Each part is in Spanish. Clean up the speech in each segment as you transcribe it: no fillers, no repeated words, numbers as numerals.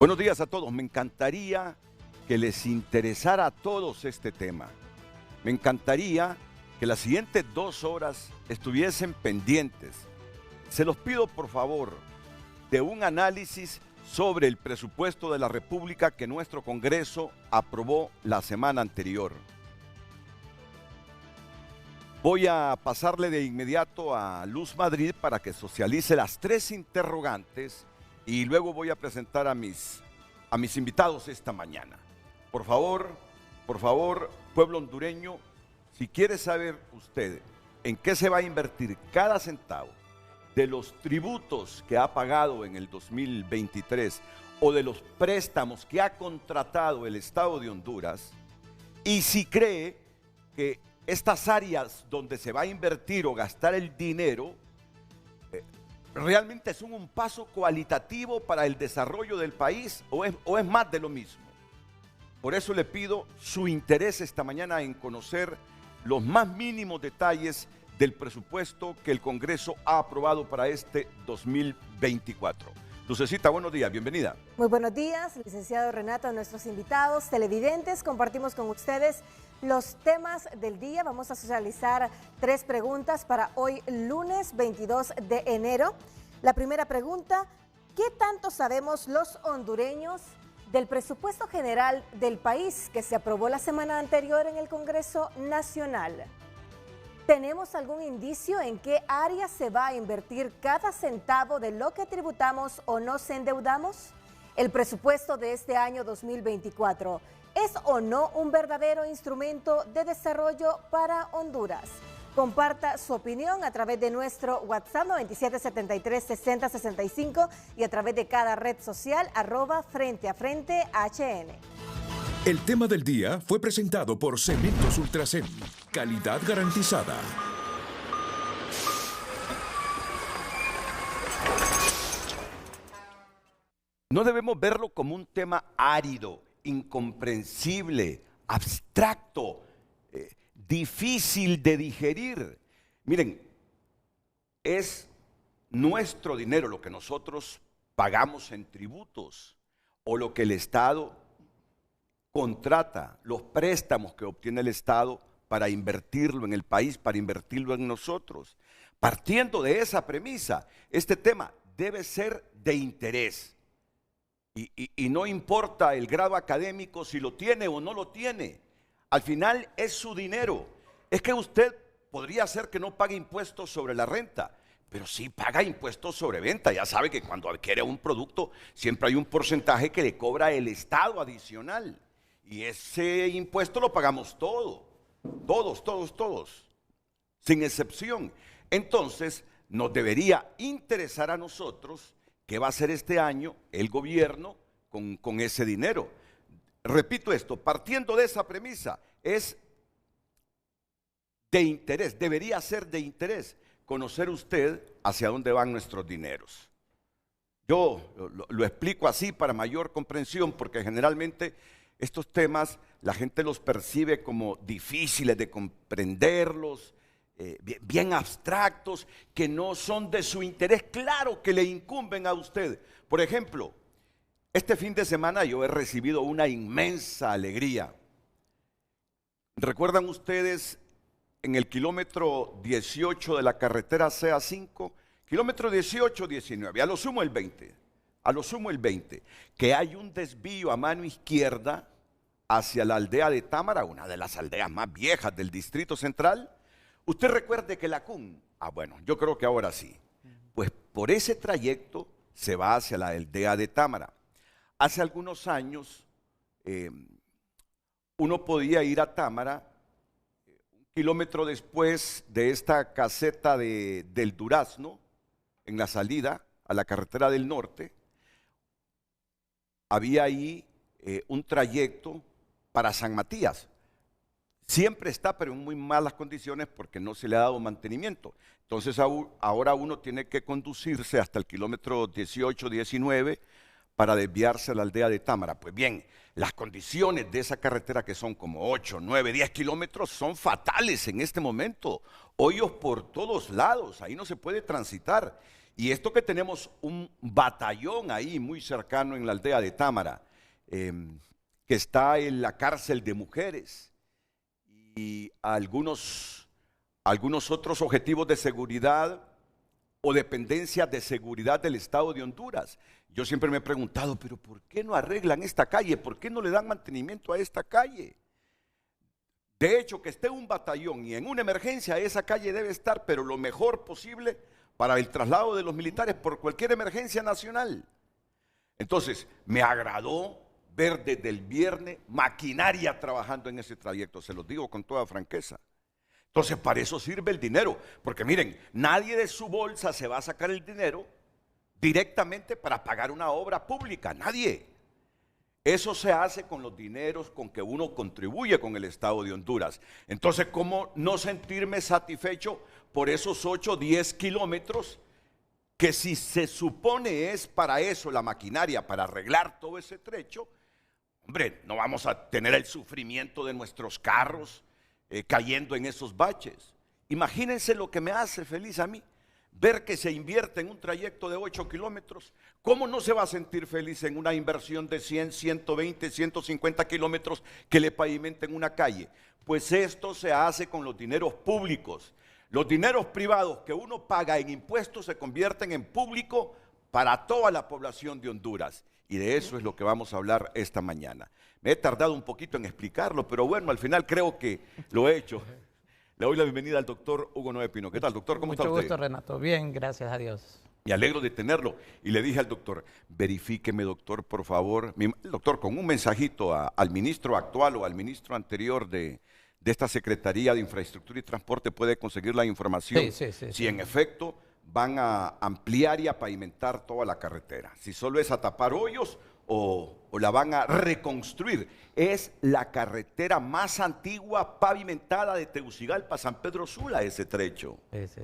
Buenos días a todos. Me encantaría que les interesara a todos este tema. Me encantaría que las siguientes 2 horas estuviesen pendientes. Se los pido por favor de un análisis sobre el presupuesto de la República que nuestro Congreso aprobó la semana anterior. Voy a pasarle de inmediato a Luz Madrid para que socialice las 3 interrogantes y luego voy a presentar a mis invitados esta mañana. Por favor, pueblo hondureño, si quiere saber usted en qué se va a invertir cada centavo de los tributos que ha pagado en el 2023 o de los préstamos que ha contratado el Estado de Honduras, y si cree que estas áreas donde se va a invertir o gastar el dinero realmente son un paso cualitativo para el desarrollo del país o es más de lo mismo. Por eso le pido su interés esta mañana en conocer los más mínimos detalles del presupuesto que el Congreso ha aprobado para este 2024. Lucecita, buenos días, bienvenida. Muy buenos días, licenciado Renato, a nuestros invitados, televidentes. Compartimos con ustedes los temas del día. Vamos a socializar 3 preguntas para hoy, lunes 22 de enero. La primera pregunta: ¿qué tanto sabemos los hondureños del presupuesto general del país que se aprobó la semana anterior en el Congreso Nacional? ¿Tenemos algún indicio en qué área se va a invertir cada centavo de lo que tributamos o nos endeudamos? El presupuesto de este año 2024, ¿es o no un verdadero instrumento de desarrollo para Honduras? Comparta su opinión a través de nuestro WhatsApp 9773-6065 y a través de cada red social @FrenteAFrente HN. El tema del día fue presentado por Cementos Ultracem. Calidad garantizada. No debemos verlo como un tema árido, incomprensible, abstracto, difícil de digerir. Miren, es nuestro dinero lo que nosotros pagamos en tributos o lo que el Estado contrata, los préstamos que obtiene el Estado para invertirlo en el país, para invertirlo en nosotros. Partiendo de esa premisa, este tema debe ser de interés. Y no importa el grado académico, si lo tiene o no lo tiene. Al final es su dinero. Es que usted podría ser que no pague impuestos sobre la renta, pero sí paga impuestos sobre venta. Ya sabe que cuando adquiere un producto siempre hay un porcentaje que le cobra el Estado adicional. Y ese impuesto lo pagamos todos, sin excepción. Entonces, nos debería interesar a nosotros qué va a hacer este año el gobierno con ese dinero. Repito esto, partiendo de esa premisa, es de interés, debería ser de interés conocer usted hacia dónde van nuestros dineros. Yo lo explico así para mayor comprensión, porque generalmente estos temas la gente los percibe como difíciles de comprenderlos, bien abstractos, que no son de su interés. Claro que le incumben a usted. Por ejemplo, este fin de semana yo he recibido una inmensa alegría. ¿Recuerdan ustedes en el kilómetro 18 de la carretera CA5? Kilómetro 18, 19, a lo sumo el 20, que hay un desvío a mano izquierda hacia la aldea de Támara, una de las aldeas más viejas del Distrito Central? Usted recuerde que la CUN, bueno, yo creo que ahora sí, pues por ese trayecto se va hacia la aldea de Támara. Hace algunos años uno podía ir a Támara, 1 kilómetro después de esta caseta del Durazno, en la salida a la carretera del norte, había ahí un trayecto para San Matías. Siempre está, pero en muy malas condiciones porque no se le ha dado mantenimiento. Entonces ahora uno tiene que conducirse hasta el kilómetro 18, 19 para desviarse a la aldea de Támara. Pues bien, las condiciones de esa carretera, que son como 8, 9, 10 kilómetros, son fatales en este momento. Hoyos por todos lados, ahí no se puede transitar. y esto que tenemos un batallón ahí muy cercano en la aldea de Támara, que está en la cárcel de mujeres y algunos otros objetivos de seguridad o dependencias de seguridad del Estado de Honduras. Yo siempre me he preguntado, pero ¿por qué no arreglan esta calle? ¿Por qué no le dan mantenimiento a esta calle? De hecho, que esté un batallón y en una emergencia esa calle debe estar, pero lo mejor posible para el traslado de los militares por cualquier emergencia nacional. Entonces, me agradó ver desde el viernes maquinaria trabajando en ese trayecto, se los digo con toda franqueza. Entonces, para eso sirve el dinero, porque miren, nadie de su bolsa se va a sacar el dinero directamente para pagar una obra pública, nadie. Eso se hace con los dineros con que uno contribuye con el Estado de Honduras. Entonces, ¿cómo no sentirme satisfecho por esos 8 o 10 kilómetros que si se supone es para eso la maquinaria, para arreglar todo ese trecho? Hombre, no vamos a tener el sufrimiento de nuestros carros cayendo en esos baches. Imagínense lo que me hace feliz a mí, ver que se invierte en un trayecto de 8 kilómetros. ¿Cómo no se va a sentir feliz en una inversión de 100, 120, 150 kilómetros que le pavimenten una calle? Pues esto se hace con los dineros públicos. Los dineros privados que uno paga en impuestos se convierten en público para toda la población de Honduras. Y de eso es lo que vamos a hablar esta mañana. Me he tardado un poquito en explicarlo, pero bueno, al final creo que lo he hecho. Le doy la bienvenida al doctor Hugo Noé Pino. ¿Qué tal, doctor? ¿Cómo está usted? Mucho gusto, Renato. Bien, gracias a Dios. Me alegro de tenerlo. Y le dije al doctor, verifíqueme, doctor, por favor. El doctor, con un mensajito al ministro actual o al ministro anterior de esta Secretaría de Infraestructura y Transporte puede conseguir la información. Si en efecto van a ampliar y a pavimentar toda la carretera. Si solo es a tapar hoyos o la van a reconstruir. Es la carretera más antigua pavimentada de Tegucigalpa a San Pedro Sula, ese trecho. Sí.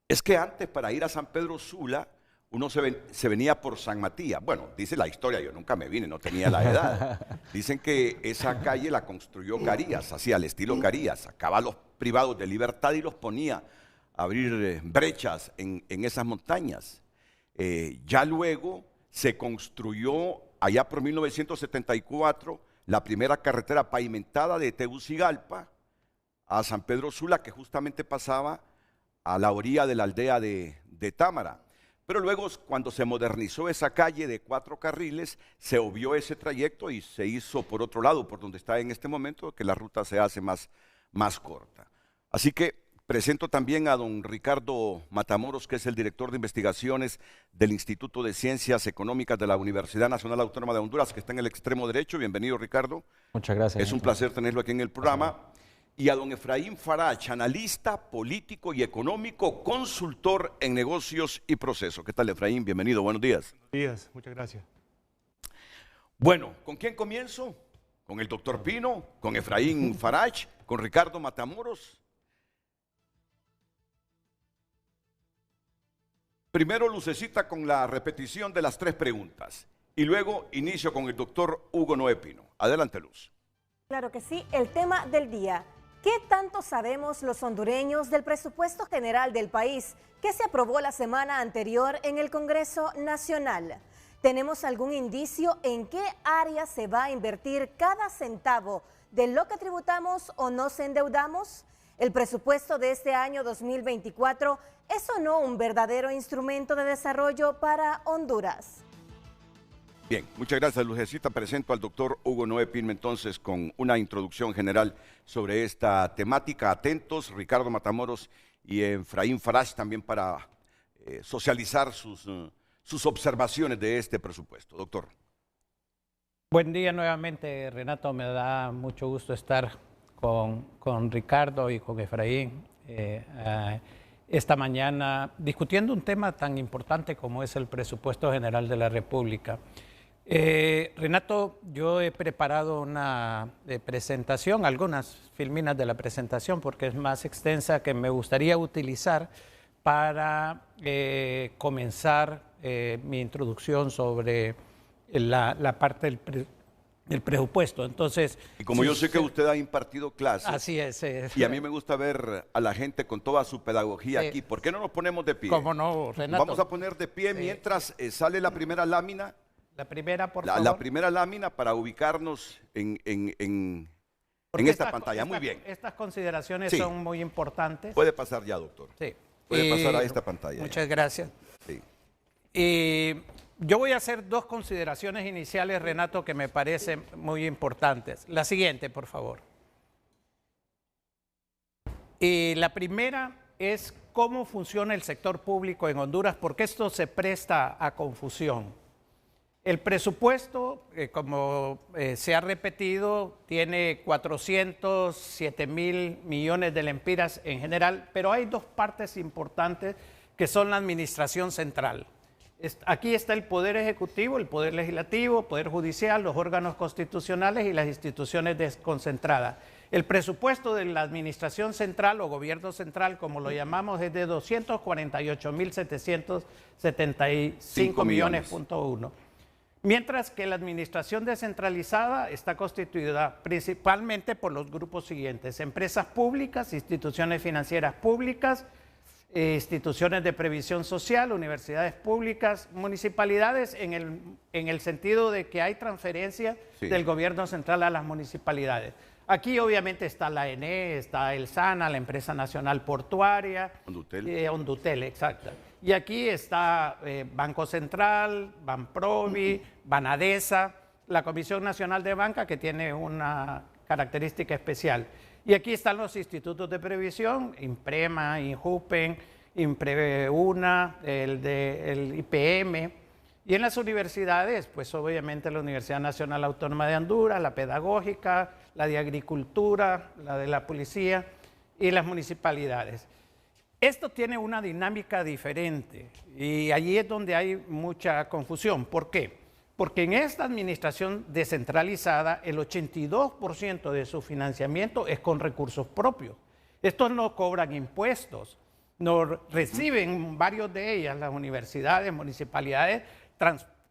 Es que antes, para ir a San Pedro Sula, uno se venía por San Matías. Bueno, dice la historia, yo nunca me vine, no tenía la edad. Dicen que esa calle la construyó Carías, así al estilo Carías. Sacaba a los privados de libertad y los ponía a abrir brechas en esas montañas. Ya luego se construyó, allá por 1974, la primera carretera pavimentada de Tegucigalpa a San Pedro Sula, que justamente pasaba a la orilla de la aldea de Támara. Pero luego, cuando se modernizó esa calle de 4 carriles, se obvió ese trayecto y se hizo por otro lado, por donde está en este momento, que la ruta se hace más corta. Así que presento también a don Ricardo Matamoros, que es el director de investigaciones del Instituto de Ciencias Económicas de la Universidad Nacional Autónoma de Honduras, que está en el extremo derecho. Bienvenido, Ricardo. Muchas gracias. Es un placer tenerlo aquí en el programa. Y a don Efraín Farach, analista político y económico, consultor en negocios y procesos. ¿Qué tal, Efraín? Bienvenido, buenos días. Buenos días, muchas gracias. Bueno, ¿con quién comienzo? ¿Con el doctor Pino? ¿Con Efraín Farach? ¿Con Ricardo Matamoros? Primero lucecita con la repetición de las 3 preguntas y luego inicio con el doctor Hugo Noé Pino. Adelante, Luz. Claro que sí, el tema del día. ¿Qué tanto sabemos los hondureños del presupuesto general del país que se aprobó la semana anterior en el Congreso Nacional? ¿Tenemos algún indicio en qué área se va a invertir cada centavo de lo que tributamos o nos endeudamos? ¿El presupuesto de este año 2024 es o no un verdadero instrumento de desarrollo para Honduras? Bien, muchas gracias, Lucecita. Presento al doctor Hugo Noé Pino entonces con una introducción general sobre esta temática. Atentos, Ricardo Matamoros y Efraín Farach también para socializar sus observaciones de este presupuesto. Doctor. Buen día nuevamente, Renato. Me da mucho gusto estar con Ricardo y con Efraín esta mañana discutiendo un tema tan importante como es el presupuesto general de la República. Renato, yo he preparado una presentación, algunas filminas de la presentación, porque es más extensa, que me gustaría utilizar para comenzar mi introducción sobre la parte el presupuesto. Entonces, Y como si yo sé que usted ha impartido clases, así es. y a mí me gusta ver a la gente con toda su pedagogía Sí. aquí, ¿por qué no nos ponemos de pie? ¿Cómo no, Renato? Vamos a poner de pie mientras sale la primera lámina. La primera, por La favor. primera lámina para ubicarnos en Porque esta pantalla. Muy bien. Estas consideraciones Sí. son muy importantes. Puede pasar ya, doctor. Sí. Puede pasar a esta pantalla. Muchas gracias. Sí. Yo voy a hacer dos consideraciones iniciales, Renato, que me parecen muy importantes. La siguiente, por favor. La primera es cómo funciona el sector público en Honduras, porque esto se presta a confusión. El presupuesto, como se ha repetido, tiene 407.000 millones de lempiras en general, pero hay dos partes importantes que son la administración central. Aquí está el Poder Ejecutivo, el Poder Legislativo, el Poder Judicial, los órganos constitucionales y las instituciones desconcentradas. El presupuesto de la administración central o gobierno central, como lo llamamos, es de 248.775 millones.1. Mientras que la administración descentralizada está constituida principalmente por los grupos siguientes: empresas públicas, instituciones financieras públicas, instituciones de previsión social, universidades públicas, municipalidades, en el sentido de que hay transferencia del gobierno central a las municipalidades. Aquí obviamente está la ENE, está el SANA, la Empresa Nacional Portuaria, Hondutel, exacto. Y aquí está Banco Central, Banprovi, Banadesa, la Comisión Nacional de Banca, que tiene una característica especial. Y aquí están los institutos de previsión: INPREMA, INJUPEN, INPREUNA, el IPM. Y en las universidades, pues obviamente la Universidad Nacional Autónoma de Honduras, la Pedagógica, la de Agricultura, la de la Policía y las municipalidades. Esto tiene una dinámica diferente y allí es donde hay mucha confusión. ¿Por qué? Porque en esta administración descentralizada el 82% de su financiamiento es con recursos propios. Estos no cobran impuestos, no reciben varios de ellas, las universidades, municipalidades,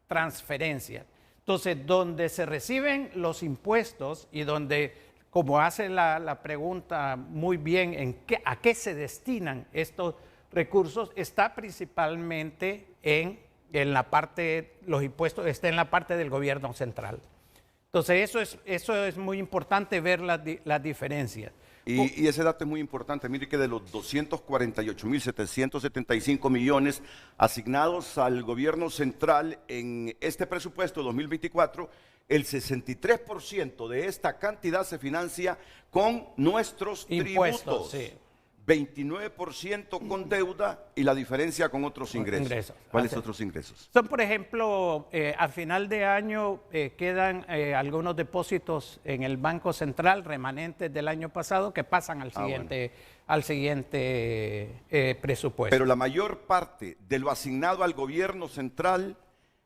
transferencias. Entonces, donde se reciben los impuestos y donde, como hace la pregunta muy bien, ¿a qué se destinan estos recursos? Está principalmente en la parte, los impuestos, está en la parte del gobierno central. Entonces, eso es muy importante ver las diferencias. Y ese dato es muy importante. Mire que de los 248.775 millones asignados al gobierno central en este presupuesto 2024, el 63% de esta cantidad se financia con nuestros impuestos, tributos. sí. 29% con deuda y la diferencia con otros ingresos. ¿Cuáles otros ingresos? Son, por ejemplo, al final de año quedan algunos depósitos en el Banco Central remanentes del año pasado que pasan al siguiente presupuesto. Pero la mayor parte de lo asignado al gobierno central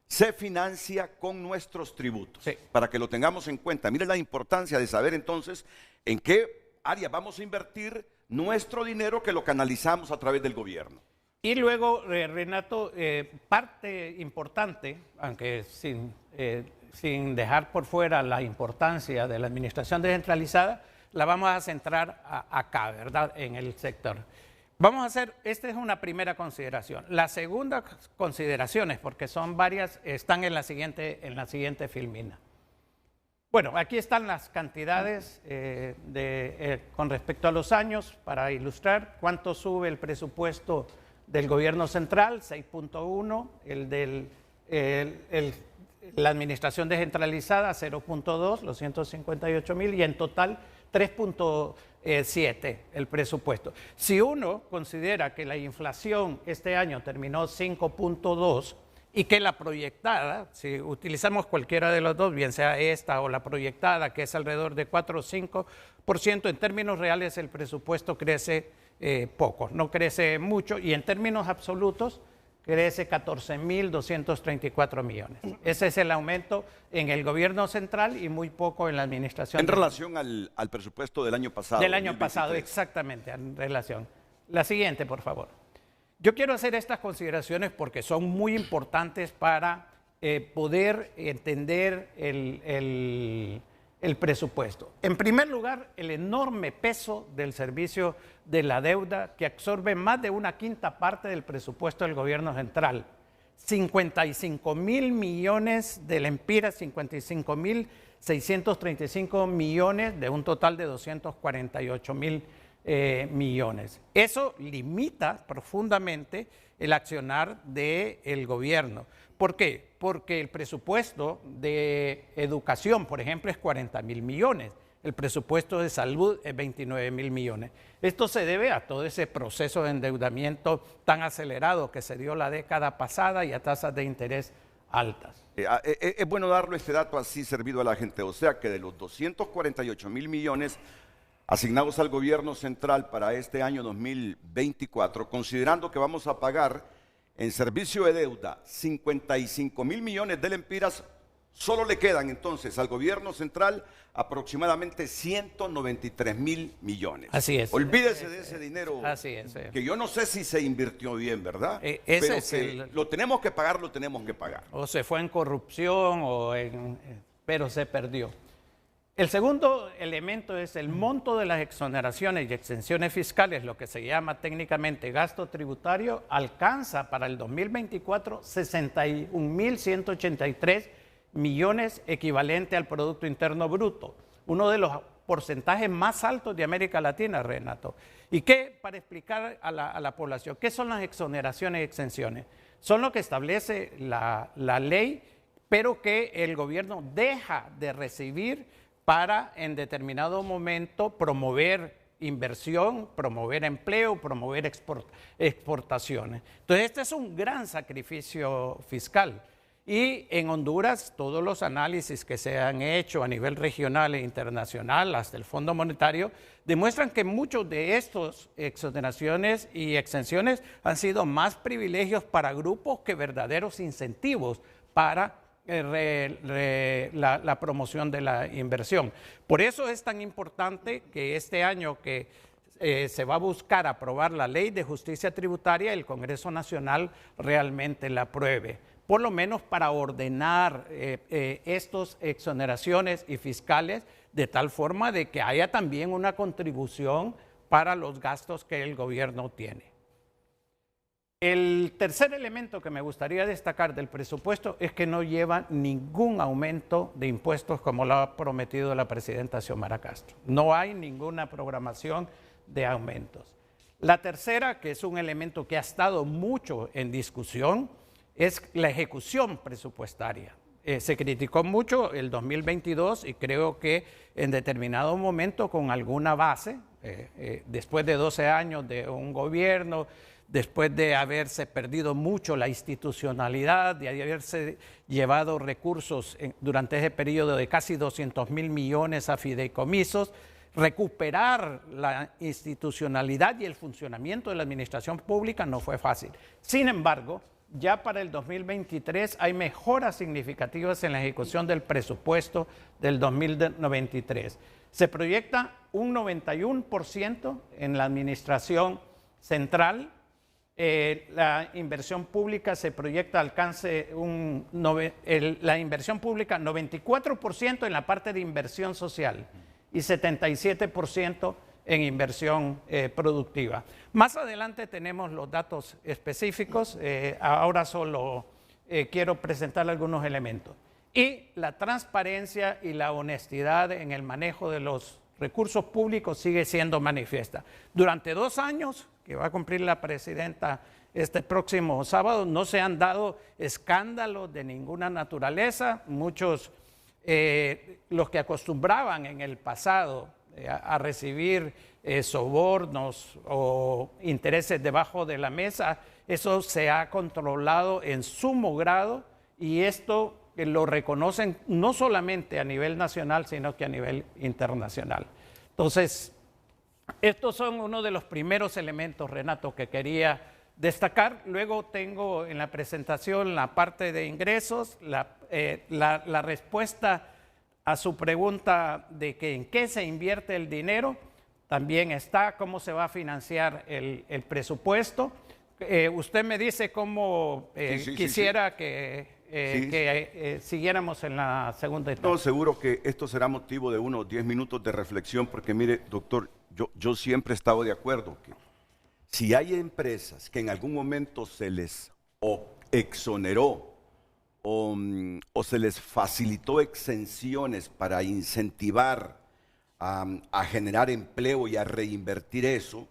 se financia con nuestros tributos. Sí. Para que lo tengamos en cuenta. Mire la importancia de saber entonces en qué área vamos a invertir nuestro dinero, que lo canalizamos a través del gobierno. Y luego, Renato, parte importante, aunque sin dejar por fuera la importancia de la administración descentralizada, la vamos a centrar acá, ¿verdad?, en el sector. Vamos a hacer, esta es una primera consideración. La segunda consideración, porque son varias, están en la siguiente filmina. Bueno, aquí están las cantidades con respecto a los años para ilustrar cuánto sube el presupuesto del gobierno central, 6.1, la administración descentralizada, 0.2, los 158.000, y en total 3.7 el presupuesto. Si uno considera que la inflación este año terminó 5.2, y que la proyectada, si utilizamos cualquiera de los dos, bien sea esta o la proyectada, que es alrededor de 4 o 5%, en términos reales el presupuesto crece poco, no crece mucho, y en términos absolutos crece 14.234 millones. Ese es el aumento en el gobierno central y muy poco en la administración. En relación al presupuesto del año pasado. Del año pasado, exactamente, en relación. La siguiente, por favor. Yo quiero hacer estas consideraciones porque son muy importantes para poder entender el presupuesto. En primer lugar, el enorme peso del servicio de la deuda que absorbe más de una quinta parte del presupuesto del gobierno central. 55.000 millones del Empira, 55.635 millones de un total de 248.000 millones. Eso limita profundamente el accionar del gobierno. ¿Por qué? Porque el presupuesto de educación, por ejemplo, es 40.000 millones. El presupuesto de salud es 29.000 millones. Esto se debe a todo ese proceso de endeudamiento tan acelerado que se dio la década pasada y a tasas de interés altas. Es bueno darle este dato así servido a la gente. O sea que de los 248.000 millones asignados al gobierno central para este año 2024, considerando que vamos a pagar en servicio de deuda 55.000 millones del Empiras, solo le quedan entonces al gobierno central aproximadamente 193.000 millones. Así es. Olvídese de ese dinero. Así es. Que yo no sé si se invirtió bien, ¿verdad? Ese es lo tenemos que pagar, lo tenemos que pagar. O se fue en corrupción, pero se perdió. El segundo elemento es el monto de las exoneraciones y exenciones fiscales, lo que se llama técnicamente gasto tributario, alcanza para el 2024 61.183 millones equivalente al Producto Interno Bruto, uno de los porcentajes más altos de América Latina, Renato. ¿Y qué? Para explicar a la población, ¿qué son las exoneraciones y exenciones? Son lo que establece la ley, pero que el gobierno deja de recibir para en determinado momento promover inversión, promover empleo, promover exportaciones. Entonces este es un gran sacrificio fiscal. Y en Honduras todos los análisis que se han hecho a nivel regional e internacional, hasta el Fondo Monetario, demuestran que muchos de estos exoneraciones y exenciones han sido más privilegios para grupos que verdaderos incentivos para la promoción de la inversión. Por eso es tan importante que este año que se va a buscar aprobar la Ley de Justicia Tributaria, el Congreso Nacional realmente la apruebe, por lo menos para ordenar estas exoneraciones y fiscales de tal forma de que haya también una contribución para los gastos que el gobierno tiene. El tercer elemento que me gustaría destacar del presupuesto es que no lleva ningún aumento de impuestos como lo ha prometido la presidenta Xiomara Castro. No hay ninguna programación de aumentos. La tercera, que es un elemento que ha estado mucho en discusión, es la ejecución presupuestaria. Se criticó mucho el 2022 y creo que en determinado momento con alguna base, después de 12 años de un gobierno, después de haberse perdido mucho la institucionalidad, de haberse llevado recursos durante ese periodo de casi 200.000 millones a fideicomisos, recuperar la institucionalidad y el funcionamiento de la administración pública no fue fácil. Sin embargo, ya para el 2023 hay mejoras significativas en la ejecución del presupuesto del 2023. Se proyecta un 91% en la administración central. La inversión pública se proyecta alcance la inversión pública 94% en la parte de inversión social y 77% en inversión productiva. Más adelante tenemos los datos específicos, ahora solo quiero presentar algunos elementos. Y la transparencia y la honestidad en el manejo de los recursos públicos sigue siendo manifiesta. Durante 2 años, que va a cumplir la presidenta este próximo sábado, no se han dado escándalos de ninguna naturaleza. Muchos, los que acostumbraban en el pasado a recibir sobornos o intereses debajo de la mesa, eso se ha controlado en sumo grado y esto lo reconocen no solamente a nivel nacional, sino que a nivel internacional. Entonces, estos son uno de los primeros elementos, Renato, que quería destacar. Luego tengo en la presentación la parte de ingresos, la respuesta a su pregunta de que en qué se invierte el dinero. También está cómo se va a financiar el presupuesto. Usted me dice cómo quisiera que que siguiéramos en la segunda etapa. No, seguro que esto será motivo de unos 10 minutos de reflexión, porque mire, doctor, yo siempre he estado de acuerdo que si hay empresas que en algún momento se les exoneró o se les facilitó exenciones para incentivar a generar empleo y a reinvertir eso,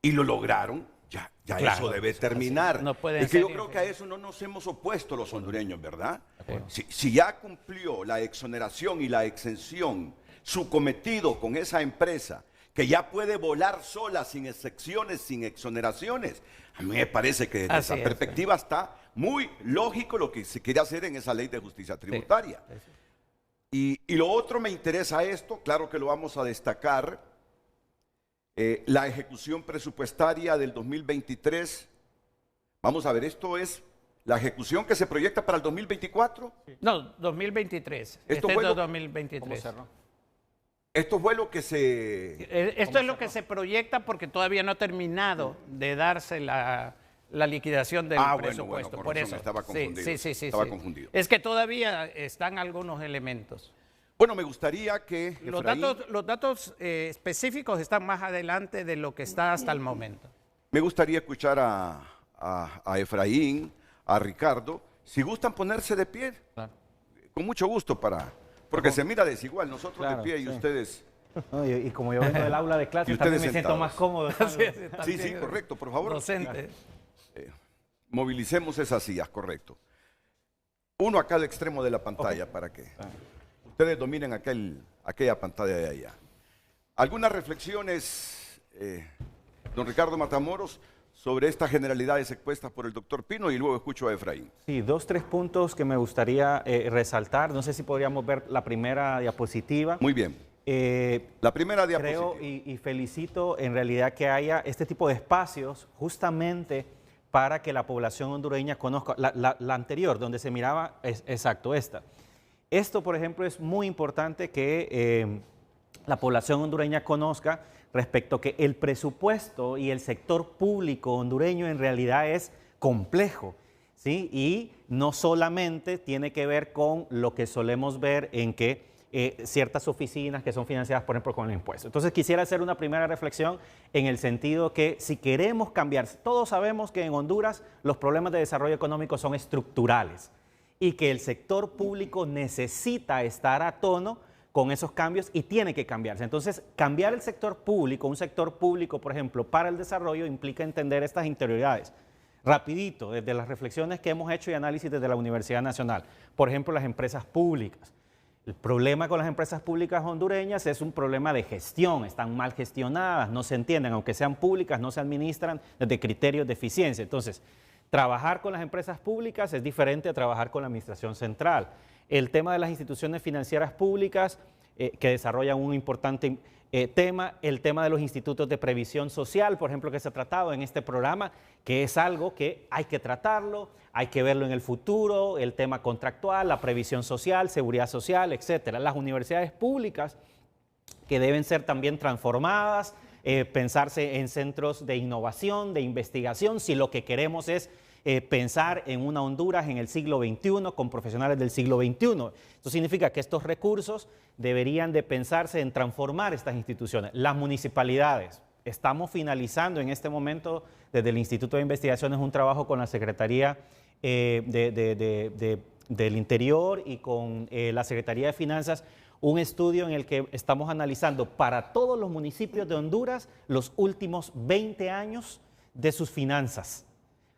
y lo lograron, ya claro, eso debe terminar. No es que yo creo que a eso no nos hemos opuesto los hondureños, ¿verdad? Si ya cumplió la exoneración y la exención su cometido con esa empresa, que ya puede volar sola sin excepciones, sin exoneraciones, a mí me parece que desde esa perspectiva está muy lógico lo que se quiere hacer en esa ley de justicia tributaria. Y lo otro me interesa esto, claro que lo vamos a destacar, la ejecución presupuestaria del 2023. Vamos a ver, esto es la ejecución que se proyecta para el 2024. No, 2023. Esto Este fue es lo- 2023. Esto fue lo que se... Esto es lo que se proyecta porque todavía no ha terminado de darse la liquidación del presupuesto. con por razón, eso. estaba confundido. Sí. Estaba confundido. Es que todavía están algunos elementos. Bueno, me gustaría que Los datos específicos están más adelante de lo que está hasta el momento. me gustaría escuchar a Efraín, a Ricardo, si gustan ponerse de pie, Claro. con mucho gusto porque se mira desigual, nosotros Claro, de pie y sí. ustedes... No, y como yo vengo del aula de Y clases, ustedes también me siento sentados. más cómodo. Sí, correcto, por favor. Docente. Movilicemos esas sillas, correcto. Uno a cada extremo de la pantalla para que ustedes dominen aquella pantalla de allá. Algunas reflexiones, don Ricardo Matamoros, sobre estas generalidades expuestas por el doctor Pino y luego escucho a Efraín. Sí, 2, 3 puntos que me gustaría resaltar. No sé si podríamos ver la primera diapositiva. Muy bien. La primera diapositiva. Creo y felicito en realidad que haya este tipo de espacios justamente para que la población hondureña conozca. La anterior, donde se miraba, exacto, esta. Esto, por ejemplo, es muy importante que la población hondureña conozca respecto a que el presupuesto y el sector público hondureño en realidad es complejo, ¿sí? Y no solamente tiene que ver con lo que solemos ver en que ciertas oficinas que son financiadas, por ejemplo, con el impuesto. Entonces quisiera hacer una primera reflexión en el sentido que si queremos cambiar, todos sabemos que en Honduras los problemas de desarrollo económico son estructurales y que el sector público necesita estar a tono con esos cambios y tiene que cambiarse. Entonces, cambiar el sector público, un sector público, por ejemplo, para el desarrollo implica entender estas interioridades. Rapidito, desde las reflexiones que hemos hecho y análisis desde la Universidad Nacional. Por ejemplo, las empresas públicas. El problema con las empresas públicas hondureñas es un problema de gestión, están mal gestionadas, no se entienden, aunque sean públicas, no se administran desde criterios de eficiencia. Entonces, trabajar con las empresas públicas es diferente a trabajar con la administración central. El tema de las instituciones financieras públicas que desarrollan un importante tema, el tema de los institutos de previsión social, por ejemplo, que se ha tratado en este programa, que es algo que hay que tratarlo, hay que verlo en el futuro, el tema contractual, la previsión social, seguridad social, etcétera. Las universidades públicas que deben ser también transformadas, pensarse en centros de innovación, de investigación, si lo que queremos es pensar en una Honduras en el siglo XXI con profesionales del siglo XXI. Esto significa que estos recursos deberían de pensarse en transformar estas instituciones. Las municipalidades, estamos finalizando en este momento desde el Instituto de Investigaciones un trabajo con la Secretaría del Interior y con la Secretaría de Finanzas, un estudio en el que estamos analizando para todos los municipios de Honduras los últimos 20 años de sus finanzas,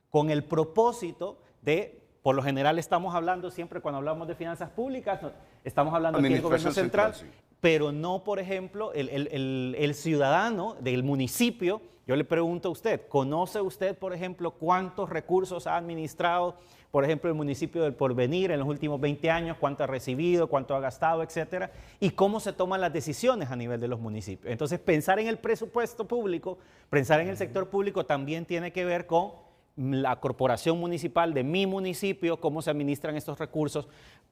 con el propósito de, por lo general estamos hablando siempre cuando hablamos de finanzas públicas, estamos hablando aquí del gobierno central, sí, pero no, por ejemplo, el ciudadano del municipio. Yo le pregunto a usted, ¿conoce usted, por ejemplo, cuántos recursos ha administrado, por ejemplo, el municipio del Porvenir en los últimos 20 años, cuánto ha recibido, cuánto ha gastado, etcétera? Y cómo se toman las decisiones a nivel de los municipios. Entonces, pensar en el presupuesto público, pensar en el sector público también tiene que ver con la corporación municipal de mi municipio, cómo se administran estos recursos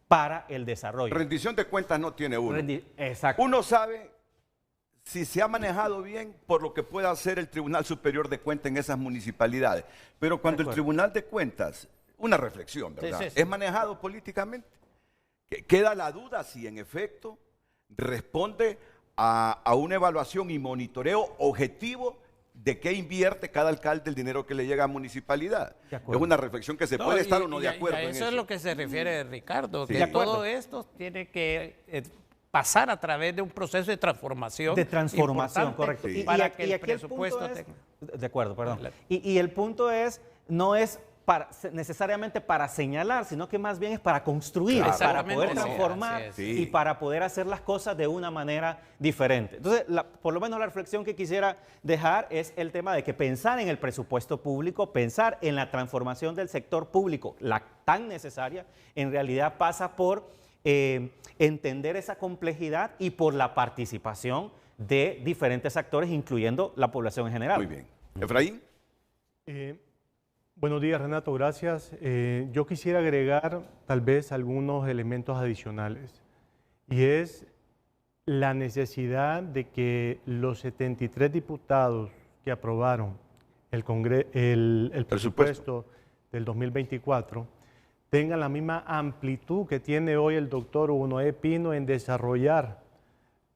para el desarrollo. Rendición de cuentas no tiene uno. Exacto. Uno sabe si se ha manejado bien por lo que pueda hacer el Tribunal Superior de Cuentas en esas municipalidades. Pero cuando el Tribunal de Cuentas una reflexión, ¿verdad? Sí, sí, sí. ¿Es manejado políticamente? Queda la duda si en efecto responde a una evaluación y monitoreo objetivo de qué invierte cada alcalde el dinero que le llega a municipalidad. Es una reflexión que se puede estar o no de acuerdo en eso es lo que se refiere Ricardo, Sí. que todo esto tiene que pasar a través de un proceso de transformación. De transformación, importante correcto. Sí. Para que el aquí presupuesto punto es, tenga. de acuerdo, perdón. Y el punto es, no es necesariamente para señalar, sino que más bien es para construir, Claro. para poder Exactamente, transformar así es. Sí. y para poder hacer las cosas de una manera diferente. Entonces, por lo menos la reflexión que quisiera dejar es el tema de que pensar en el presupuesto público, pensar en la transformación del sector público, la tan necesaria, en realidad pasa por entender esa complejidad y por la participación de diferentes actores, incluyendo la población en general. Muy bien. Efraín. Buenos días, Renato, gracias. Yo quisiera agregar tal vez algunos elementos adicionales y es la necesidad de que los 73 diputados que aprobaron el presupuesto del 2024 tengan la misma amplitud que tiene hoy el doctor Hugo Noé Pino en desarrollar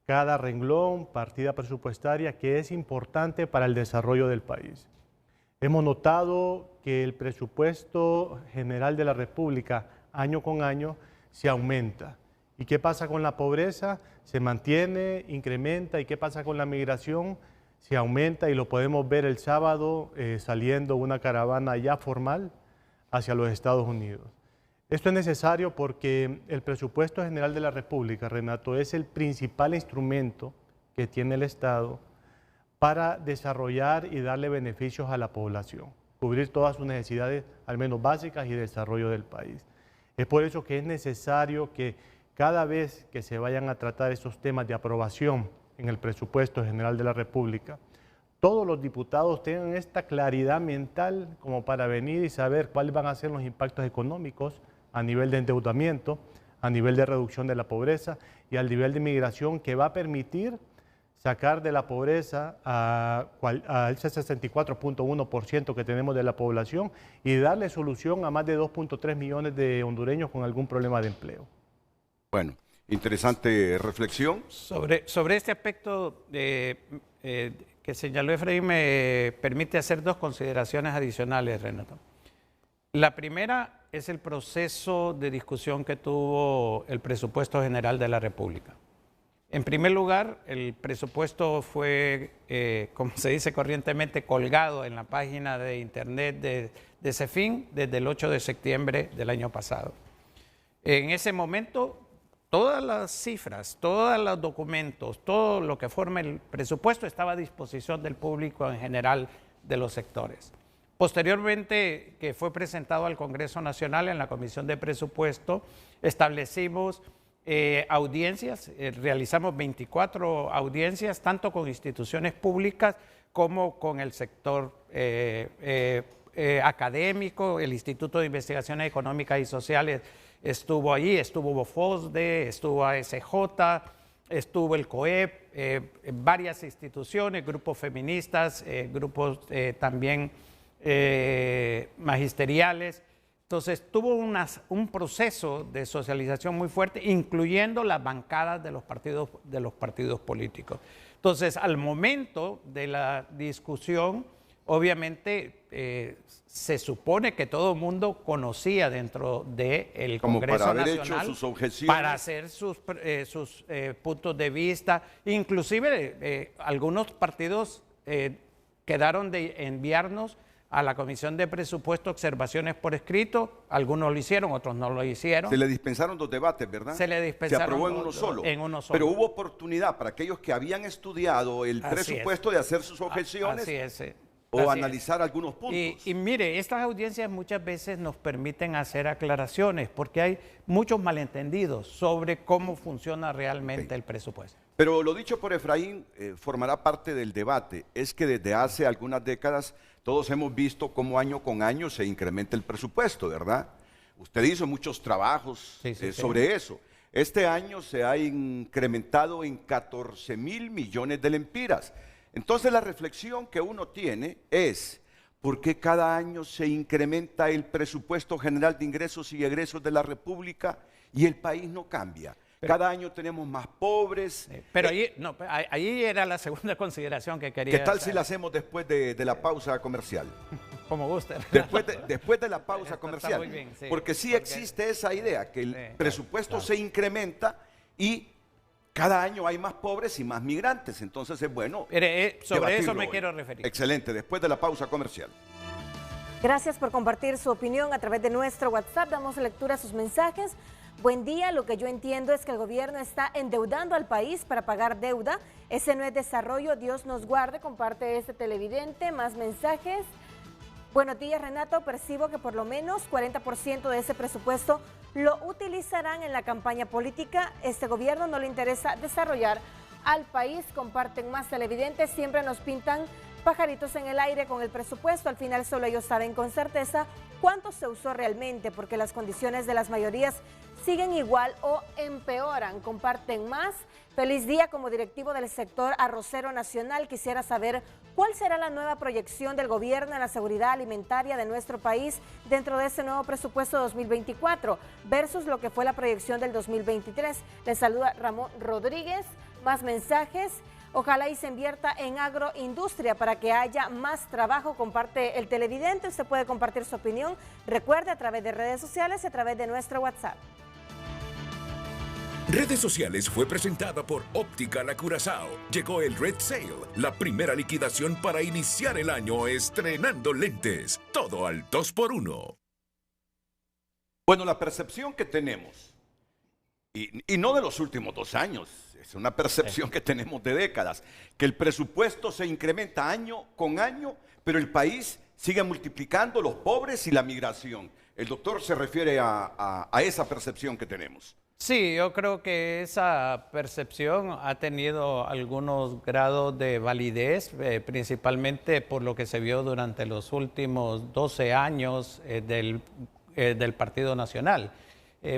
cada renglón, partida presupuestaria que es importante para el desarrollo del país. Hemos notado que el presupuesto general de la República año con año se aumenta. ¿Y qué pasa con la pobreza? Se mantiene, incrementa. ¿Y qué pasa con la migración? Se aumenta y lo podemos ver el sábado saliendo una caravana ya formal hacia los Estados Unidos. Esto es necesario porque el presupuesto general de la República, Renato, es el principal instrumento que tiene el Estado para desarrollar y darle beneficios a la población, cubrir todas sus necesidades, al menos básicas, y desarrollo del país. Es por eso que es necesario que cada vez que se vayan a tratar estos temas de aprobación en el presupuesto general de la República, todos los diputados tengan esta claridad mental como para venir y saber cuáles van a ser los impactos económicos a nivel de endeudamiento, a nivel de reducción de la pobreza y al nivel de migración que va a permitir sacar de la pobreza al 64.1% que tenemos de la población y darle solución a más de 2.3 millones de hondureños con algún problema de empleo. Bueno, interesante reflexión. Sobre este aspecto que señaló Efraín, me permite hacer dos consideraciones adicionales, Renato. La primera es el proceso de discusión que tuvo el presupuesto general de la República. En primer lugar, el presupuesto fue, como se dice corrientemente, colgado en la página de internet de CEFIN desde el 8 de septiembre del año pasado. En ese momento, todas las cifras, todos los documentos, todo lo que forma el presupuesto estaba a disposición del público en general de los sectores. Posteriormente, que fue presentado al Congreso Nacional en la Comisión de Presupuesto, establecimos audiencias, realizamos 24 audiencias, tanto con instituciones públicas como con el sector académico. El Instituto de Investigaciones Económicas y Sociales estuvo allí, estuvo Bofosde, estuvo ASJ, estuvo el COEP, varias instituciones, grupos feministas, grupos también magisteriales. Entonces tuvo un proceso de socialización muy fuerte, incluyendo las bancadas de los partidos políticos. Entonces, al momento de la discusión, obviamente se supone que todo el mundo conocía dentro del Congreso para haber Nacional hecho sus objeciones, para hacer sus puntos de vista. Inclusive algunos partidos quedaron de enviarnos a la Comisión de Presupuesto observaciones por escrito. Algunos lo hicieron, otros no lo hicieron. Se le dispensaron 2 debates, ¿verdad? Se le dispensaron. Se aprobó en uno solo. En uno solo. Pero hubo oportunidad para aquellos que habían estudiado el presupuesto de hacer sus objeciones Así es. o analizar algunos puntos. Y mire, estas audiencias muchas veces nos permiten hacer aclaraciones porque hay muchos malentendidos sobre cómo funciona realmente el presupuesto. Pero lo dicho por Efraín formará parte del debate. Es que desde hace algunas décadas todos hemos visto cómo año con año se incrementa el presupuesto, ¿verdad? Usted hizo muchos trabajos sobre eso. Este año se ha incrementado en 14.000 millones de lempiras. Entonces la reflexión que uno tiene es, ¿por qué cada año se incrementa el presupuesto general de ingresos y egresos de la República y el país no cambia? Cada año tenemos más pobres. Pero ahí era la segunda consideración que quería ¿Qué tal si hacer. la hacemos después de la pausa comercial? Como guste. Después de la pausa comercial. Está muy bien, sí. Porque sí existe esa idea, que el presupuesto claro. se incrementa y cada año hay más pobres y más migrantes. Entonces es bueno. Sobre eso debatirlo me hoy. quiero referir. Excelente, después de la pausa comercial. Gracias por compartir su opinión a través de nuestro WhatsApp. Damos lectura a sus mensajes. Buen día, lo que yo entiendo es que el gobierno está endeudando al país para pagar deuda. Ese no es desarrollo, Dios nos guarde. Comparte este televidente, más mensajes. Buenos días, Renato, percibo que por lo menos 40% de ese presupuesto lo utilizarán en la campaña política. Este gobierno no le interesa desarrollar al país. Comparten más televidentes, siempre nos pintan pajaritos en el aire con el presupuesto. Al final solo ellos saben con certeza cuánto se usó realmente, porque las condiciones de las mayorías siguen igual o empeoran. Comparten más. Feliz día, como directivo del sector arrocero nacional. Quisiera saber cuál será la nueva proyección del gobierno en la seguridad alimentaria de nuestro país dentro de ese nuevo presupuesto 2024 versus lo que fue la proyección del 2023. Les saluda Ramón Rodríguez. Más mensajes. Ojalá y se invierta en agroindustria para que haya más trabajo. Comparte el televidente. Usted puede compartir su opinión. Recuerde, a través de redes sociales y a través de nuestro WhatsApp. Redes Sociales fue presentada por Óptica La Curazao. Llegó el Red Sale, la primera liquidación para iniciar el año estrenando lentes. Todo al 2x1. Bueno, la percepción que tenemos, y no de los últimos 2 años, es una percepción que tenemos de décadas, que el presupuesto se incrementa año con año, pero el país sigue multiplicando los pobres y la migración. El doctor se refiere a esa percepción que tenemos. Sí, yo creo que esa percepción ha tenido algunos grados de validez, principalmente por lo que se vio durante los últimos 12 años del Partido Nacional.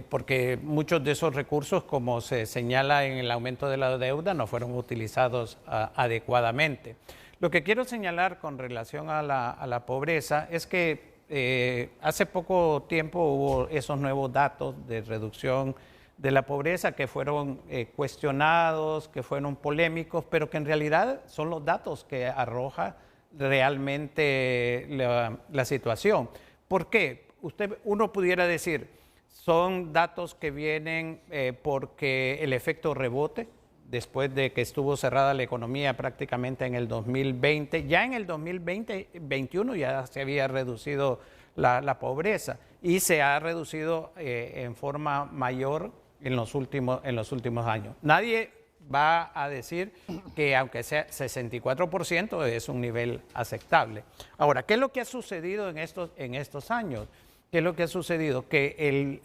Porque muchos de esos recursos, como se señala en el aumento de la deuda, no fueron utilizados adecuadamente. Lo que quiero señalar con relación a la pobreza es que hace poco tiempo hubo esos nuevos datos de reducción de la pobreza que fueron cuestionados, que fueron polémicos, pero que en realidad son los datos que arroja realmente la situación. ¿Por qué? Uno pudiera decir, son datos que vienen porque el efecto rebote, después de que estuvo cerrada la economía prácticamente en el 2020, ya en el 2021 ya se había reducido la pobreza y se ha reducido en forma mayor en los últimos años. Nadie va a decir que aunque sea 64% es un nivel aceptable. Ahora, ¿qué es lo que ha sucedido en estos años? ¿Qué es lo que ha sucedido? Que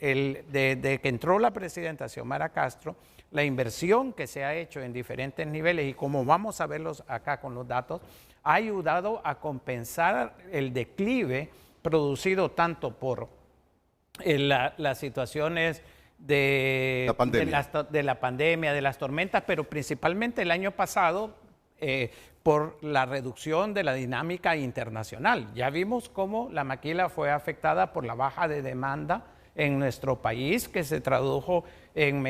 desde que entró la presidenta Xiomara Castro, la inversión que se ha hecho en diferentes niveles, y como vamos a verlos acá con los datos, ha ayudado a compensar el declive producido tanto por las situaciones de la pandemia, de las tormentas, pero principalmente el año pasado por la reducción de la dinámica internacional. Ya vimos cómo la maquila fue afectada por la baja de demanda en nuestro país, que se tradujo en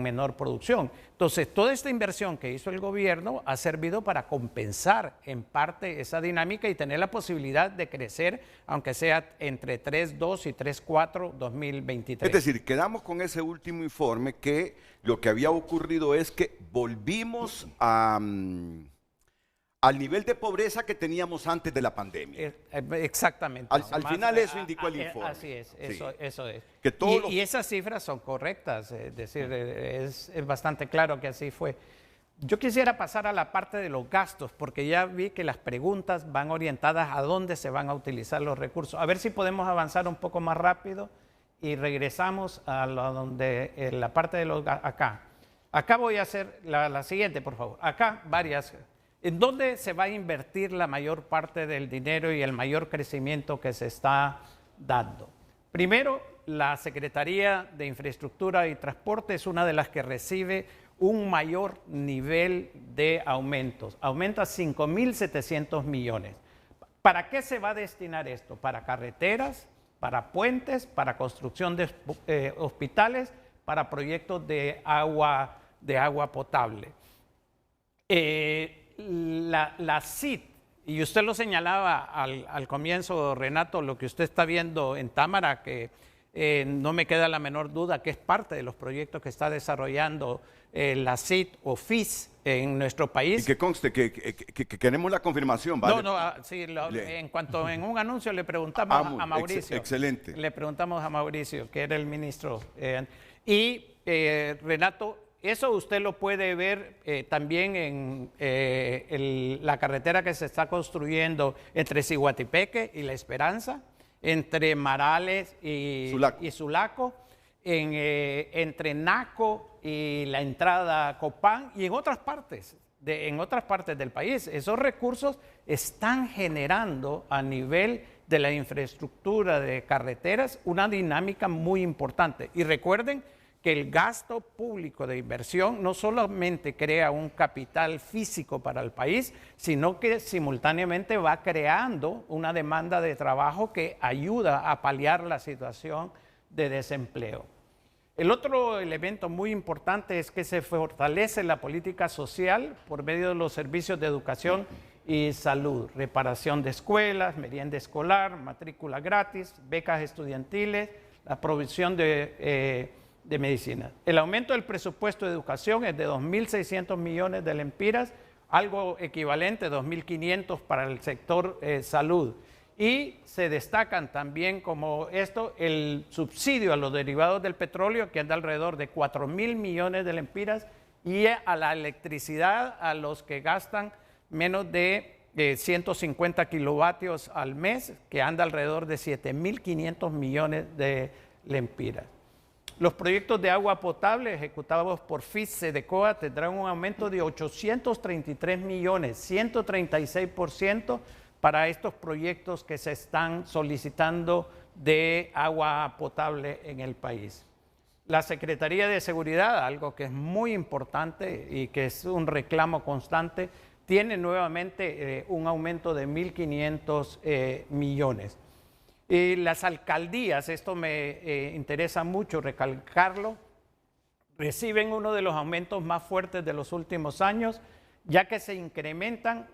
menor producción. Entonces, toda esta inversión que hizo el gobierno ha servido para compensar en parte esa dinámica y tener la posibilidad de crecer, aunque sea entre 3.2 y 3.4 2023. Es decir, quedamos con ese último informe que lo que había ocurrido es que volvimos al nivel de pobreza que teníamos antes de la pandemia. Exactamente. Al final eso indicó el informe. Así es, Sí. eso es. Que Y esas cifras son correctas, es decir, es bastante claro que así fue. Yo quisiera pasar a la parte de los gastos, porque ya vi que las preguntas van orientadas a dónde se van a utilizar los recursos. A ver si podemos avanzar un poco más rápido y regresamos a la parte de los gastos. Acá voy a hacer la siguiente, por favor. Acá varias. ¿En dónde se va a invertir la mayor parte del dinero y el mayor crecimiento que se está dando? Primero, la Secretaría de Infraestructura y Transporte es una de las que recibe un mayor nivel de aumentos. Aumenta 5.700 millones. ¿Para qué se va a destinar esto? Para carreteras, para puentes, para construcción de hospitales, para proyectos de agua potable. La CIT, y usted lo señalaba al comienzo, Renato, lo que usted está viendo en Támara, que no me queda la menor duda que es parte de los proyectos que está desarrollando la CIT o FIS en nuestro país. Y que conste que queremos la confirmación, ¿vale? Sí, en cuanto en un anuncio le preguntamos a Mauricio. Excelente. Le preguntamos a Mauricio, que era el ministro. Renato, eso usted lo puede ver también en la carretera que se está construyendo entre Ciguatepeque y La Esperanza, entre Marales y Sulaco, entre Naco y la entrada a Copán y en otras partes del país. Esos recursos están generando a nivel de la infraestructura de carreteras una dinámica muy importante. Y recuerden que el gasto público de inversión no solamente crea un capital físico para el país, sino que simultáneamente va creando una demanda de trabajo que ayuda a paliar la situación de desempleo. El otro elemento muy importante es que se fortalece la política social por medio de los servicios de educación y salud, reparación de escuelas, merienda escolar, matrícula gratis, becas estudiantiles, la provisión de medicina. El aumento del presupuesto de educación es de 2.600 millones de lempiras, algo equivalente a 2.500 para el sector salud. Y se destacan también como esto el subsidio a los derivados del petróleo, que anda alrededor de 4.000 millones de lempiras, y a la electricidad a los que gastan menos de 150 kilovatios al mes, que anda alrededor de 7.500 millones de lempiras. Los proyectos de agua potable ejecutados por FIS Sedecoa tendrán un aumento de 833 millones, 136% para estos proyectos que se están solicitando de agua potable en el país. La Secretaría de Seguridad, algo que es muy importante y que es un reclamo constante, tiene nuevamente un aumento de 1.500 millones. Y las alcaldías, esto me interesa mucho recalcarlo, reciben uno de los aumentos más fuertes de los últimos años, ya que se incrementan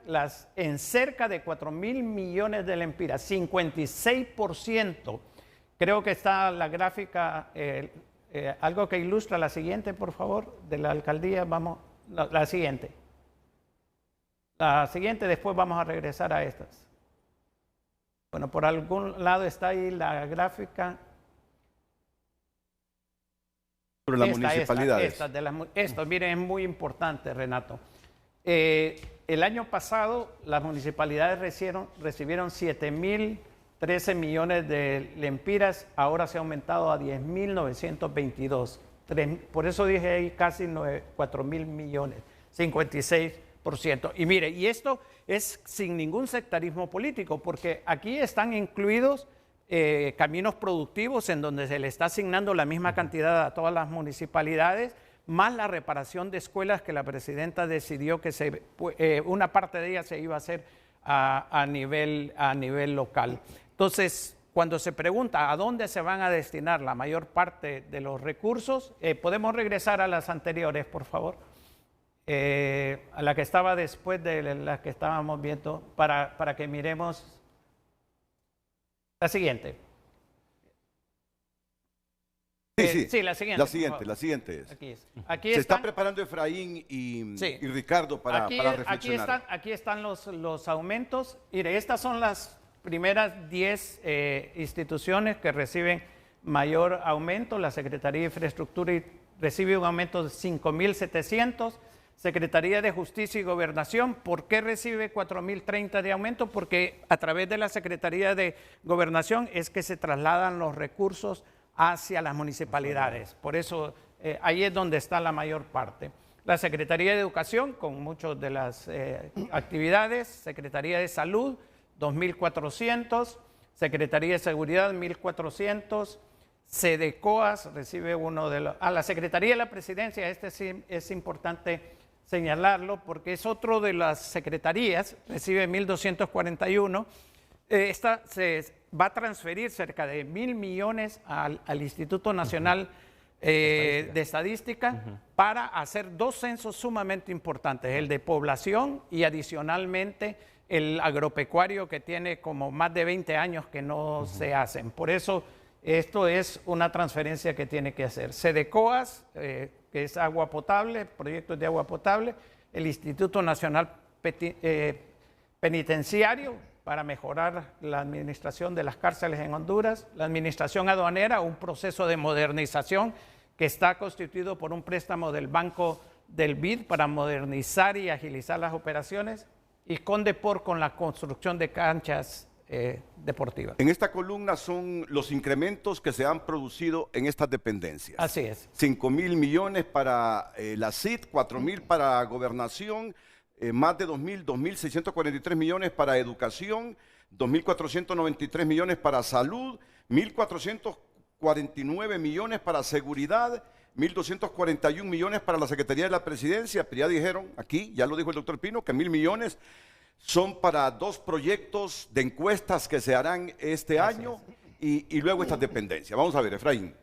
en cerca de 4.000 millones de lempiras, 56%. Creo que está la gráfica, algo que ilustra la siguiente, por favor, de la alcaldía. Vamos, la siguiente. La siguiente, después vamos a regresar a estas. Bueno, por algún lado está ahí la gráfica. Sobre las municipalidades. Esto, miren, es muy importante, Renato. El año pasado las municipalidades recibieron 7.013 millones de lempiras, ahora se ha aumentado a 10.922. Por eso dije ahí casi 4.000 millones, 56%. Y mire, y esto es sin ningún sectarismo político, porque aquí están incluidos caminos productivos en donde se le está asignando la misma cantidad a todas las municipalidades, más la reparación de escuelas que la presidenta decidió que una parte de ellas se iba a hacer a nivel local. Entonces, cuando se pregunta a dónde se van a destinar la mayor parte de los recursos, podemos regresar a las anteriores, por favor, a la que estaba después de la que estábamos viendo, para que miremos la siguiente. Sí, la siguiente. La siguiente es. Aquí se está preparando Efraín y Ricardo para reflexionar. Aquí están los aumentos. Mire, estas son las primeras 10 instituciones que reciben mayor aumento. La Secretaría de Infraestructura recibe un aumento de 5.700. Secretaría de Justicia y Gobernación, ¿por qué recibe 4.030 de aumento? Porque a través de la Secretaría de Gobernación es que se trasladan los recursos hacia las municipalidades. Por eso ahí es donde está la mayor parte. La Secretaría de Educación, con muchas de las actividades. Secretaría de Salud, 2.400. Secretaría de Seguridad, 1.400. Sedecoas recibe uno de los... la Secretaría de la Presidencia, este sí es importante señalarlo porque es otro de las secretarías, recibe 1.241. Se va a transferir cerca de 1.000 millones al Instituto Nacional de Estadística para hacer 2 censos sumamente importantes, el de población y adicionalmente el agropecuario, que tiene como más de 20 años que no se hacen. Por eso esto es una transferencia que tiene que hacer. SEDECOAS, que es agua potable, proyectos de agua potable, el Instituto Nacional Penitenciario, para mejorar la administración de las cárceles en Honduras, la administración aduanera, un proceso de modernización que está constituido por un préstamo del Banco del BID para modernizar y agilizar las operaciones, y CONDEPOR con la construcción de canchas deportivas. En esta columna son los incrementos que se han producido en estas dependencias. Así es. 5.000 millones para la CID, 4.000 para gobernación, más de 2.643 millones para educación, 2.493 millones para salud, 1.449 millones para seguridad, 1.241 millones para la Secretaría de la Presidencia, pero ya dijeron aquí, ya lo dijo el doctor Pino, que 1.000 millones son para 2 proyectos de encuestas que se harán este año y luego estas dependencias. Vamos a ver, Efraín.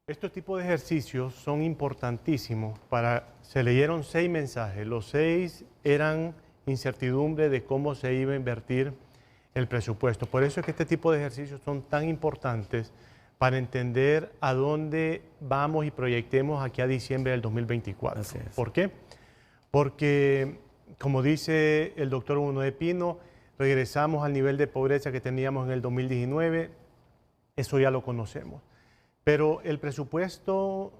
Estos tipos de ejercicios son importantísimos se leyeron 6 mensajes, los 6 eran incertidumbre de cómo se iba a invertir el presupuesto. Por eso es que este tipo de ejercicios son tan importantes para entender a dónde vamos y proyectemos aquí a diciembre del 2024. Así es. ¿Por qué? Porque, como dice el doctor Hugo Noé Pino, regresamos al nivel de pobreza que teníamos en el 2019, eso ya lo conocemos. Pero el presupuesto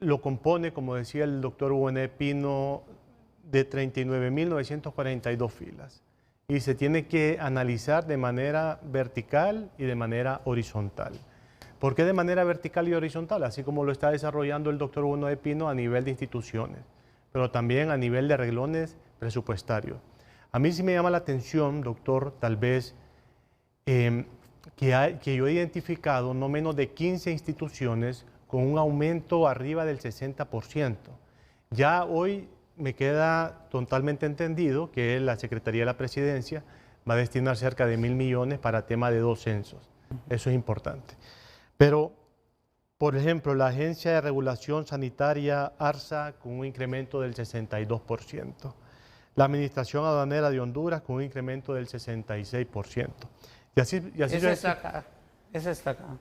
lo compone, como decía el doctor Hugo Noé Pino, de 39.942 filas. Y se tiene que analizar de manera vertical y de manera horizontal. ¿Por qué de manera vertical y horizontal? Así como lo está desarrollando el doctor Hugo Noé Pino a nivel de instituciones, pero también a nivel de reglones presupuestarios. A mí sí me llama la atención, doctor, tal vez, que yo he identificado no menos de 15 instituciones con un aumento arriba del 60%. Ya hoy me queda totalmente entendido que la Secretaría de la Presidencia va a destinar cerca de 1.000 millones para tema de 2 censos. Eso es importante. Pero, por ejemplo, la Agencia de Regulación Sanitaria, ARSA, con un incremento del 62%. La Administración Aduanera de Honduras con un incremento del 66%. Ese está acá.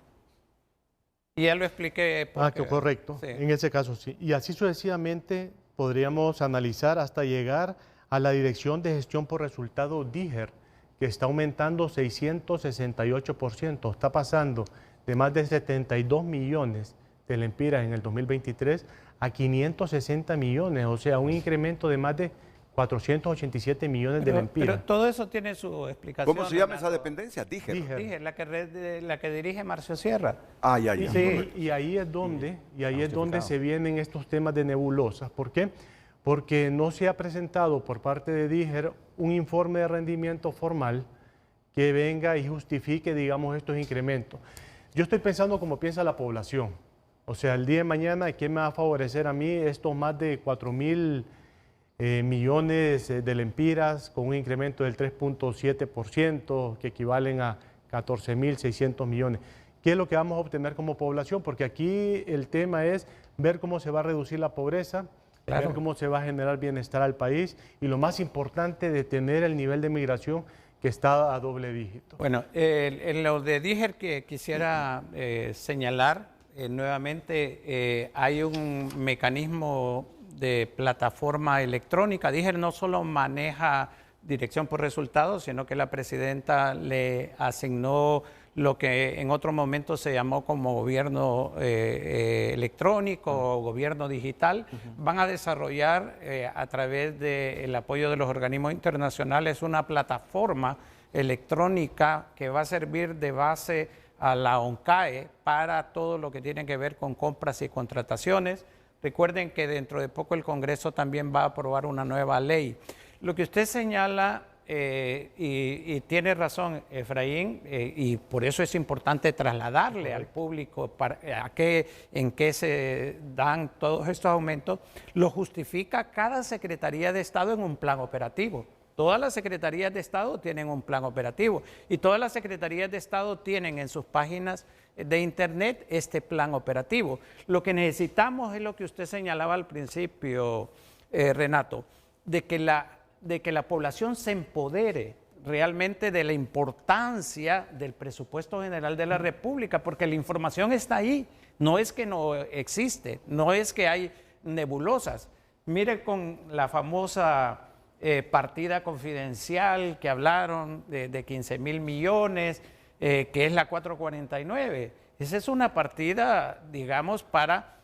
Y ya lo expliqué. Porque, correcto. Sí. En ese caso sí. Y así sucesivamente podríamos analizar hasta llegar a la Dirección de Gestión por Resultado DIGER, que está aumentando 668%. Está pasando de más de 72 millones de lempiras en el 2023 a 560 millones, o sea, un incremento de más de 487 millones de lempiras. Pero todo eso tiene su explicación. ¿Cómo se llama esa dependencia? DIGER. DIGER, la que dirige Marcio Sierra. Ya. Sí, y ahí es donde, se vienen estos temas de nebulosas. ¿Por qué? Porque no se ha presentado por parte de DIGER un informe de rendimiento formal que venga y justifique, digamos, estos incrementos. Yo estoy pensando como piensa la población. O sea, el día de mañana, ¿qué me va a favorecer a mí estos más de 4.000 millones de lempiras con un incremento del 3.7%, que equivalen a 14.600 millones? ¿Qué es lo que vamos a obtener como población? Porque aquí el tema es ver cómo se va a reducir la pobreza, ver cómo se va a generar bienestar al país y lo más importante, detener el nivel de migración que está a doble dígito. Bueno, en lo de DIGER que quisiera señalar nuevamente, hay un mecanismo de plataforma electrónica. DIGER no solo maneja dirección por resultados, sino que la presidenta le asignó lo que en otro momento se llamó como gobierno electrónico o gobierno digital. Van a desarrollar a través del apoyo de los organismos internacionales una plataforma electrónica que va a servir de base a la ONCAE para todo lo que tiene que ver con compras y contrataciones. Recuerden que dentro de poco el Congreso también va a aprobar una nueva ley. Lo que usted señala, y tiene razón, Efraín, y por eso es importante trasladarle al público en qué se dan todos estos aumentos, lo justifica cada Secretaría de Estado en un plan operativo. Todas las secretarías de Estado tienen un plan operativo y todas las secretarías de Estado tienen en sus páginas de internet este plan operativo. Lo que necesitamos es lo que usted señalaba al principio, Renato, de que la población se empodere realmente de la importancia del presupuesto general de la República, porque la información está ahí, no es que no existe, no es que hay nebulosas. Mire con la famosa partida confidencial que hablaron de 15,000 millones, que es la 449. Esa es una partida, digamos, para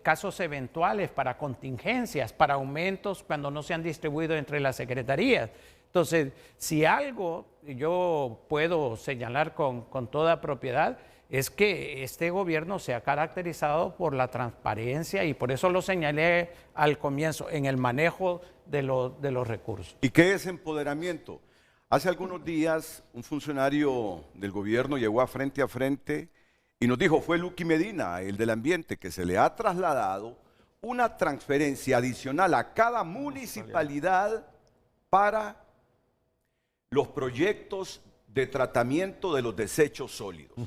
casos eventuales, para contingencias, para aumentos cuando no se han distribuido entre las secretarías. Entonces, si algo yo puedo señalar con toda propiedad, es que este gobierno se ha caracterizado por la transparencia y por eso lo señalé al comienzo, en el manejo de los recursos. ¿Y qué es empoderamiento? Hace algunos días un funcionario del gobierno llegó a Frente y nos dijo, fue Luqui Medina, el del ambiente, que se le ha trasladado una transferencia adicional a cada municipalidad para los proyectos de tratamiento de los desechos sólidos.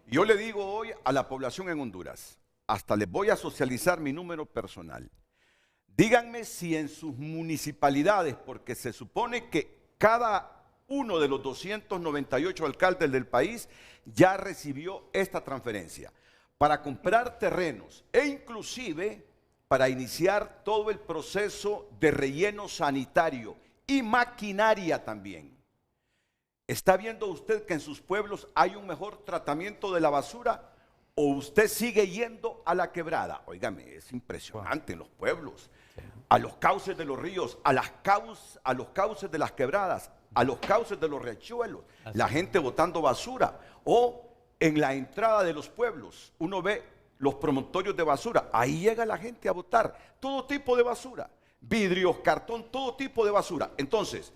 Yo le digo hoy a la población en Honduras, hasta les voy a socializar mi número personal. Díganme si en sus municipalidades, porque se supone que cada uno de los 298 alcaldes del país ya recibió esta transferencia para comprar terrenos e inclusive para iniciar todo el proceso de relleno sanitario y maquinaria también. ¿Está viendo usted que en sus pueblos hay un mejor tratamiento de la basura o usted sigue yendo a la quebrada? Óigame, es impresionante en los pueblos, a los cauces de los ríos, a los cauces de las quebradas, a los cauces de los riachuelos, la gente botando basura. O en la entrada de los pueblos, uno ve los promontorios de basura, ahí llega la gente a botar todo tipo de basura, vidrios, cartón, todo tipo de basura. Entonces,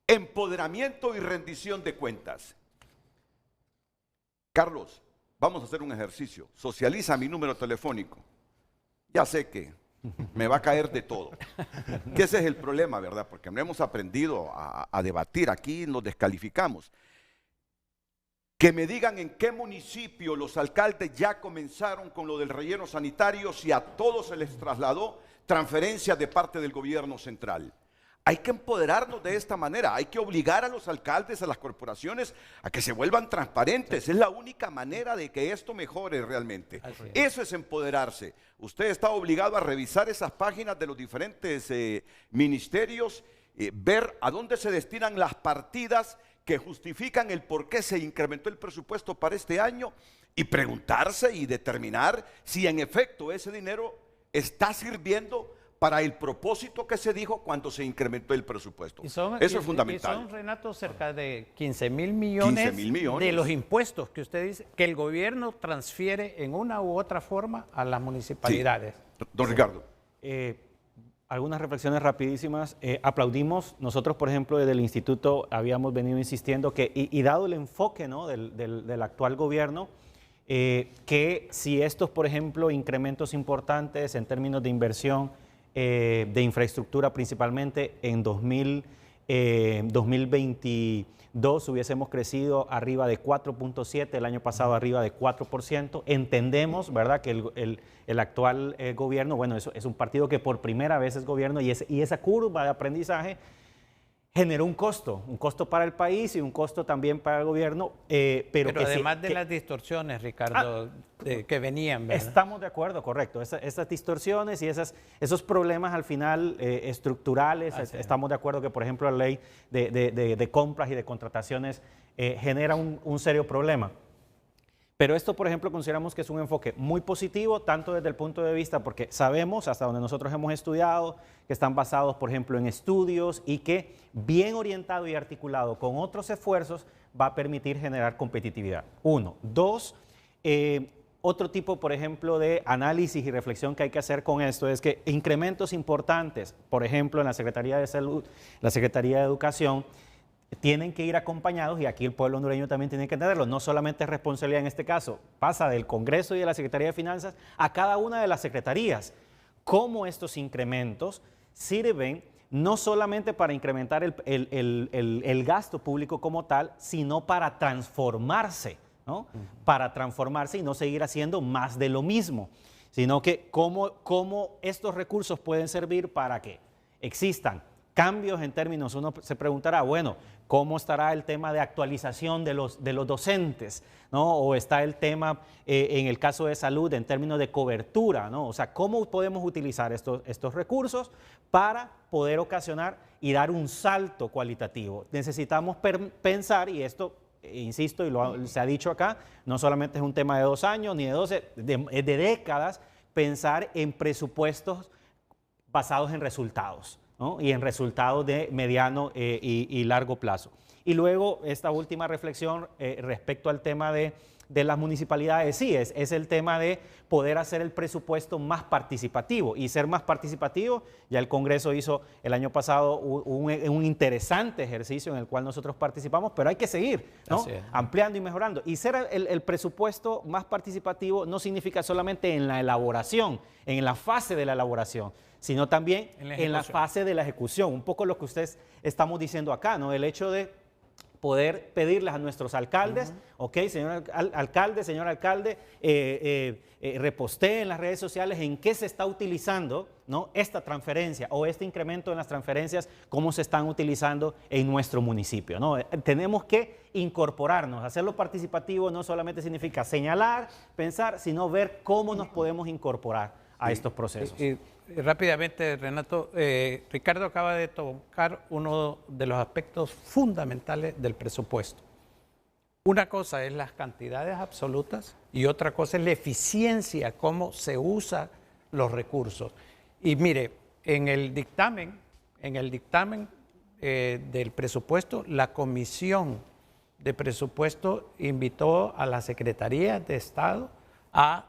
empoderamiento y rendición de cuentas. Carlos, vamos a hacer un ejercicio. Socializa mi número telefónico. Ya sé que me va a caer de todo. Que ese es el problema, ¿verdad? Porque no hemos aprendido a debatir. Aquí nos descalificamos. Que me digan en qué municipio los alcaldes ya comenzaron con lo del relleno sanitario, si a todos se les trasladó transferencias de parte del gobierno central. Hay que empoderarnos de esta manera, hay que obligar a los alcaldes, a las corporaciones, a que se vuelvan transparentes. Es la única manera de que esto mejore realmente. Eso es empoderarse. Usted está obligado a revisar esas páginas de los diferentes ministerios, ver a dónde se destinan las partidas que justifican el por qué se incrementó el presupuesto para este año y preguntarse y determinar si en efecto ese dinero está sirviendo para el propósito que se dijo cuando se incrementó el presupuesto. Eso es fundamental. Y son, Renato, cerca de 15,000 millones, de los impuestos que usted dice que el gobierno transfiere en una u otra forma a las municipalidades. Sí. Don Ricardo. Algunas reflexiones rapidísimas. Aplaudimos, nosotros por ejemplo desde el instituto habíamos venido insistiendo que, y dado el enfoque, ¿no?, del actual gobierno, que si estos por ejemplo incrementos importantes en términos de inversión, de infraestructura principalmente en 2022 hubiésemos crecido arriba de 4.7, el año pasado arriba de 4%. Entendemos, ¿verdad?, que el actual gobierno, bueno, eso es un partido que por primera vez es gobierno y esa curva de aprendizaje generó un costo para el país y un costo también para el gobierno. Pero además de las distorsiones, Ricardo, que venían, ¿verdad? Estamos de acuerdo, correcto. Esas distorsiones y esos problemas al final estructurales, estamos de acuerdo que, por ejemplo, la ley de compras y de contrataciones genera un serio problema. Pero esto, por ejemplo, consideramos que es un enfoque muy positivo, tanto desde el punto de vista, porque sabemos, hasta donde nosotros hemos estudiado, que están basados, por ejemplo, en estudios y que bien orientado y articulado con otros esfuerzos va a permitir generar competitividad. Uno. Dos, otro tipo, por ejemplo, de análisis y reflexión que hay que hacer con esto es que incrementos importantes, por ejemplo, en la Secretaría de Salud, la Secretaría de Educación, tienen que ir acompañados, y aquí el pueblo hondureño también tiene que entenderlo, no solamente es responsabilidad en este caso, pasa del Congreso y de la Secretaría de Finanzas a cada una de las secretarías. Cómo estos incrementos sirven no solamente para incrementar el gasto público como tal, sino para transformarse, ¿no? Para transformarse y no seguir haciendo más de lo mismo, sino que cómo estos recursos pueden servir para que existan cambios en términos, uno se preguntará, bueno, ¿cómo estará el tema de actualización de los docentes, ¿no? O está el tema, en el caso de salud, en términos de cobertura, ¿no? O sea, ¿cómo podemos utilizar estos recursos para poder ocasionar y dar un salto cualitativo? Necesitamos pensar, y esto, insisto, y se ha dicho acá, no solamente es un tema de 2 años, ni de 12, de décadas, pensar en presupuestos basados en resultados, ¿no? Y en resultados de mediano y largo plazo. Y luego esta última reflexión respecto al tema de las municipalidades, sí, es el tema de poder hacer el presupuesto más participativo y ser más participativo. Ya el Congreso hizo el año pasado un interesante ejercicio en el cual nosotros participamos, pero hay que seguir, ¿no? Ampliando y mejorando. Y ser el presupuesto más participativo no significa solamente en la elaboración, en la fase de la elaboración, sino también en la fase de la ejecución. Un poco lo que ustedes estamos diciendo acá, ¿no? El hecho de poder pedirles a nuestros alcaldes, ok, señor alcalde, repostee en las redes sociales en qué se está utilizando, ¿no? Esta transferencia o este incremento en las transferencias, cómo se están utilizando en nuestro municipio, ¿no? Tenemos que incorporarnos, hacerlo participativo no solamente significa señalar, pensar, sino ver cómo nos podemos incorporar a estos procesos. Rápidamente, Renato, Ricardo acaba de tocar uno de los aspectos fundamentales del presupuesto. Una cosa es las cantidades absolutas y otra cosa es la eficiencia, cómo se usan los recursos. Y mire, en el dictamen del presupuesto, la Comisión de Presupuesto invitó a la Secretaría de Estado a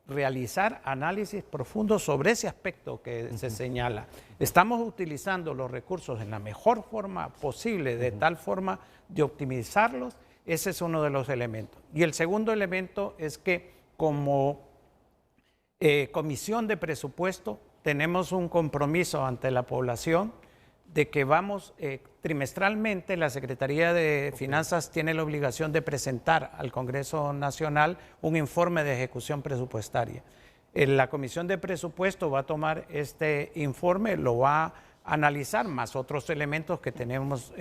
realizar análisis profundos sobre ese aspecto que se señala. Estamos utilizando los recursos en la mejor forma posible, de tal forma de optimizarlos. Ese es uno de los elementos. Y el segundo elemento es que como Comisión de Presupuesto tenemos un compromiso ante la población de que vamos trimestralmente, la Secretaría de Finanzas tiene la obligación de presentar al Congreso Nacional un informe de ejecución presupuestaria. La Comisión de Presupuesto va a tomar este informe, lo va a analizar, más otros elementos que tenemos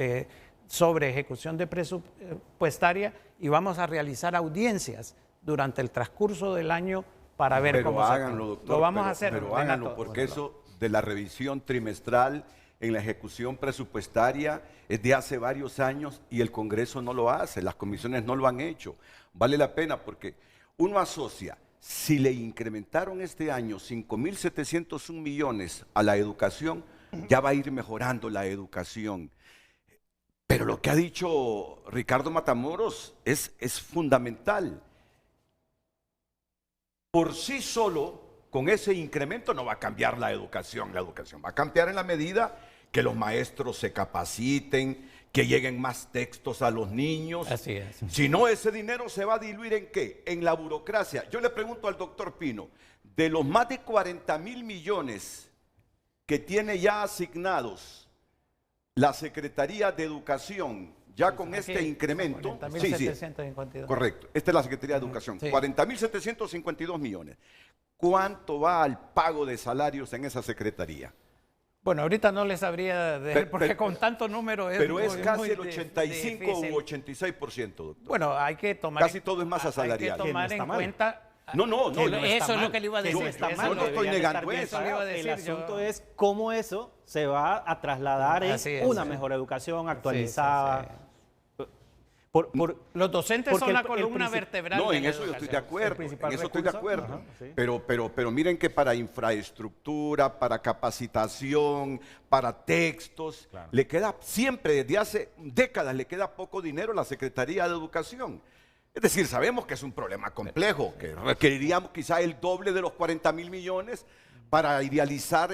sobre ejecución de presupuestaria, y vamos a realizar audiencias durante el transcurso del año para ver cómo se háganlo, doctor, lo vamos a hacer. Pero háganlo, porque eso de la revisión trimestral en la ejecución presupuestaria es de hace varios años y el Congreso no lo hace, las comisiones no lo han hecho. Vale la pena porque uno asocia, si le incrementaron este año 5.701 millones a la educación, ya va a ir mejorando la educación. Pero lo que ha dicho Ricardo Matamoros es fundamental. Por sí solo, con ese incremento no va a cambiar la educación va a cambiar en la medida que los maestros se capaciten, que lleguen más textos a los niños. Así es. Si no, ese dinero se va a diluir ¿en qué? En la burocracia. Yo le pregunto al doctor Pino, de los más de 40.000 millones que tiene ya asignados la Secretaría de Educación, ya con este incremento, 40.752. Correcto, esta es la Secretaría de Educación, sí. 40.752 millones. ¿Cuánto va al pago de salarios en esa secretaría? Bueno, ahorita no les sabría decir, porque con tanto número es pero es muy, casi muy el 85 difícil. u 86%, doctor. Bueno, hay que tomar Casi todo es masa salarial. Hay que tomar en cuenta. No, eso es lo que le iba a decir. Yo no estoy negando eso. El asunto es cómo eso se va a trasladar en una mejor educación actualizada. Sí. Los docentes son la columna vertebral. No, de en la eso yo estoy de acuerdo. El En eso estoy de acuerdo. Ajá, sí. Pero miren que para infraestructura, para capacitación, para textos, le queda siempre, desde hace décadas, le queda poco dinero a la Secretaría de Educación. Es decir, sabemos que es un problema complejo, que requeriríamos quizá el doble de los 40.000 millones para idealizar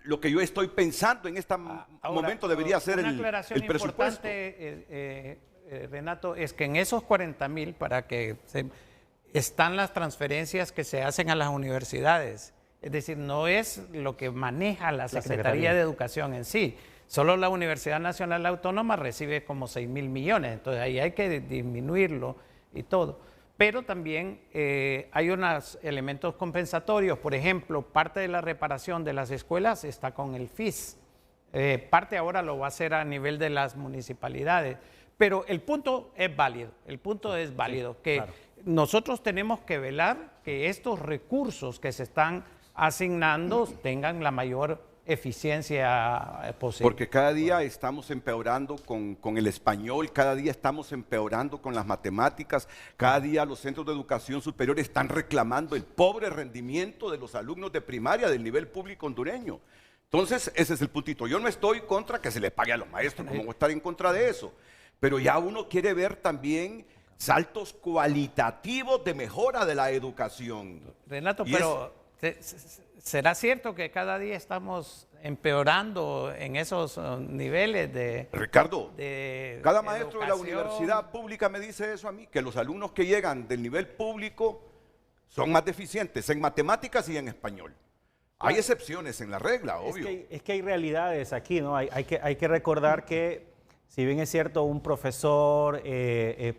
lo que yo estoy pensando en este momento debería ser el presupuesto. Importante, Renato, es que en esos 40.000, para que están las transferencias que se hacen a las universidades, Es decir, no es lo que maneja la Secretaría de Educación en sí. Solo la Universidad Nacional Autónoma recibe como 6.000 millones, entonces ahí hay que disminuirlo y todo. Pero también hay unos elementos compensatorios, por ejemplo, parte de la reparación de las escuelas está con el FIS, parte ahora lo va a hacer a nivel de las municipalidades, pero el punto es válido, que claro, nosotros tenemos que velar que estos recursos que se están asignando tengan la mayor eficiencia posible. Porque cada día estamos empeorando con el español, cada día estamos empeorando con las matemáticas, cada día los centros de educación superior están reclamando el pobre rendimiento de los alumnos de primaria del nivel público hondureño. Entonces, ese es el puntito. Yo no estoy contra que se le pague a los maestros, ¿cómo voy a estar en contra de eso? Pero ya uno quiere ver también saltos cualitativos de mejora de la educación. Renato, pero ¿será cierto que cada día estamos empeorando en esos niveles de... Ricardo, cada maestro de la educación? universidad pública me dice eso a mí, que los alumnos que llegan del nivel público son más deficientes en matemáticas y en español. Hay excepciones en la regla, obvio. Es que hay realidades aquí, ¿no? Hay que recordar que, si bien es cierto, un profesor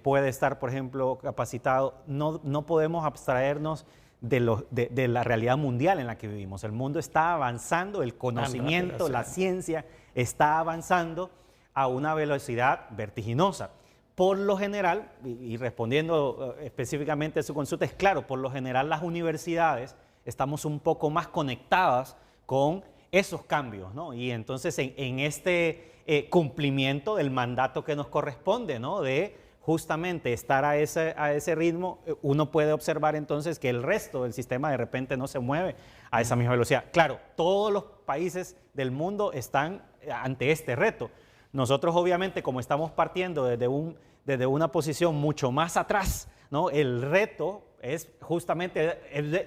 puede estar, por ejemplo, capacitado, no podemos abstraernos de la realidad mundial en la que vivimos. El mundo está avanzando, el conocimiento, la ciencia está avanzando a una velocidad vertiginosa. Por lo general, y respondiendo específicamente a su consulta, es claro, por lo general las universidades estamos un poco más conectadas con esos cambios, ¿no? Y entonces en este cumplimiento del mandato que nos corresponde, ¿no? De justamente estar a ese ritmo, uno puede observar entonces que el resto del sistema de repente no se mueve a esa misma velocidad. Claro, todos los países del mundo están ante este reto. Nosotros obviamente, como estamos partiendo desde una posición mucho más atrás, ¿no? El reto es justamente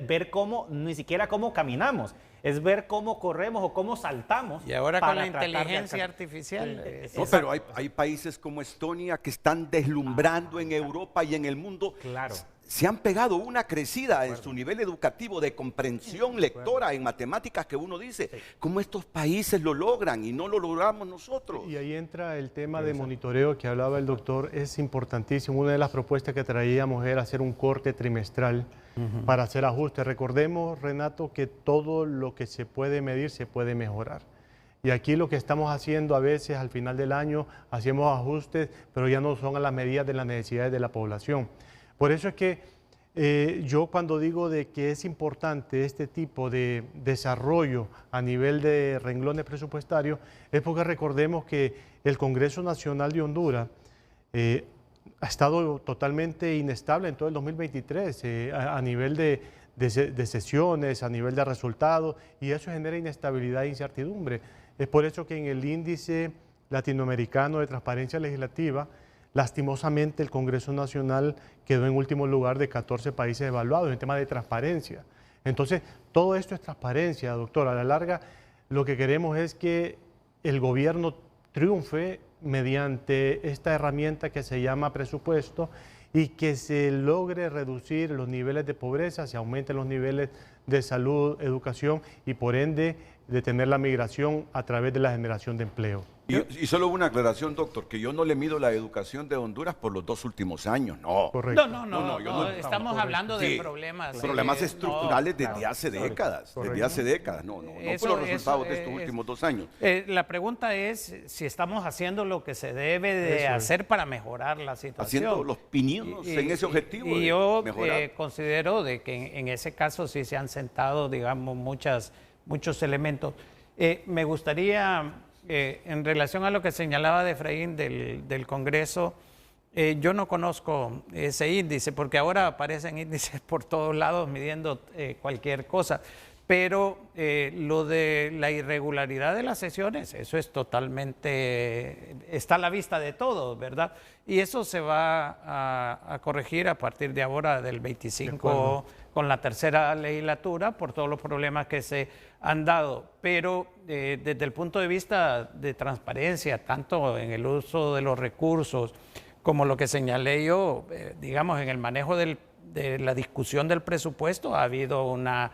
ver ni siquiera cómo caminamos, es ver cómo corremos o cómo saltamos. Y ahora con la inteligencia artificial. No, pero hay países como Estonia que están deslumbrando en Europa y en el mundo. Claro. Se han pegado una crecida en su nivel educativo de comprensión lectora en matemáticas que uno dice, ¿cómo estos países lo logran y no lo logramos nosotros? Y ahí entra el tema de monitoreo que hablaba el doctor, es importantísimo. Una de las propuestas que traíamos era hacer un corte trimestral para hacer ajustes. Recordemos, Renato, que todo lo que se puede medir se puede mejorar. Y aquí lo que estamos haciendo a veces al final del año, hacemos ajustes, pero ya no son a las medidas de las necesidades de la población. Por eso es que yo cuando digo de que es importante este tipo de desarrollo a nivel de renglones presupuestarios, es porque recordemos que el Congreso Nacional de Honduras ha estado totalmente inestable en todo el 2023 a nivel de sesiones, a nivel de resultados, y eso genera inestabilidad e incertidumbre. Es por eso que en el índice latinoamericano de transparencia legislativa, lastimosamente el Congreso Nacional quedó en último lugar de 14 países evaluados en tema de transparencia. Entonces, todo esto es transparencia, doctor. A la larga, lo que queremos es que el gobierno triunfe mediante esta herramienta que se llama presupuesto y que se logre reducir los niveles de pobreza, se aumenten los niveles de salud, educación y por ende detener la migración a través de la generación de empleo. Y solo una aclaración, doctor, que yo no le mido la educación de Honduras por los 2 últimos años, no. Correcto. No, estamos hablando de problemas. Problemas estructurales desde hace décadas, no por los resultados de estos últimos 2 años. La pregunta es si estamos haciendo lo que se debe de hacer para mejorar la situación. Haciendo los pininos en ese objetivo. Y yo considero de que en ese caso sí se han sentado, digamos, muchos elementos. Me gustaría... en relación a lo que señalaba de Efraín del Congreso, yo no conozco ese índice, porque ahora aparecen índices por todos lados midiendo cualquier cosa, pero lo de la irregularidad de las sesiones, eso es totalmente, está a la vista de todos, ¿verdad? Y eso se va a corregir a partir de ahora del 25 con la tercera legislatura por todos los problemas que se han dado, pero desde el punto de vista de transparencia, tanto en el uso de los recursos como lo que señalé yo, digamos, en el manejo de la discusión del presupuesto, ha habido una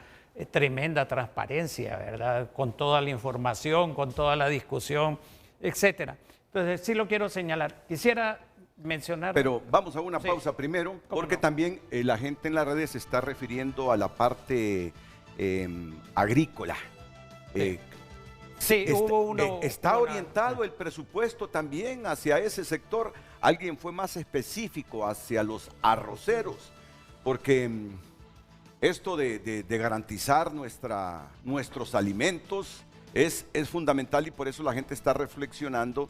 tremenda transparencia, ¿verdad? Con toda la información, con toda la discusión, etcétera. Entonces, sí lo quiero señalar. Quisiera mencionar... Pero vamos a una pausa primero, porque también la gente en las redes se está refiriendo a la parte agrícola. Sí, está orientado el presupuesto también hacia ese sector. Alguien fue más específico hacia los arroceros, porque esto de garantizar nuestros alimentos es fundamental, y por eso la gente está reflexionando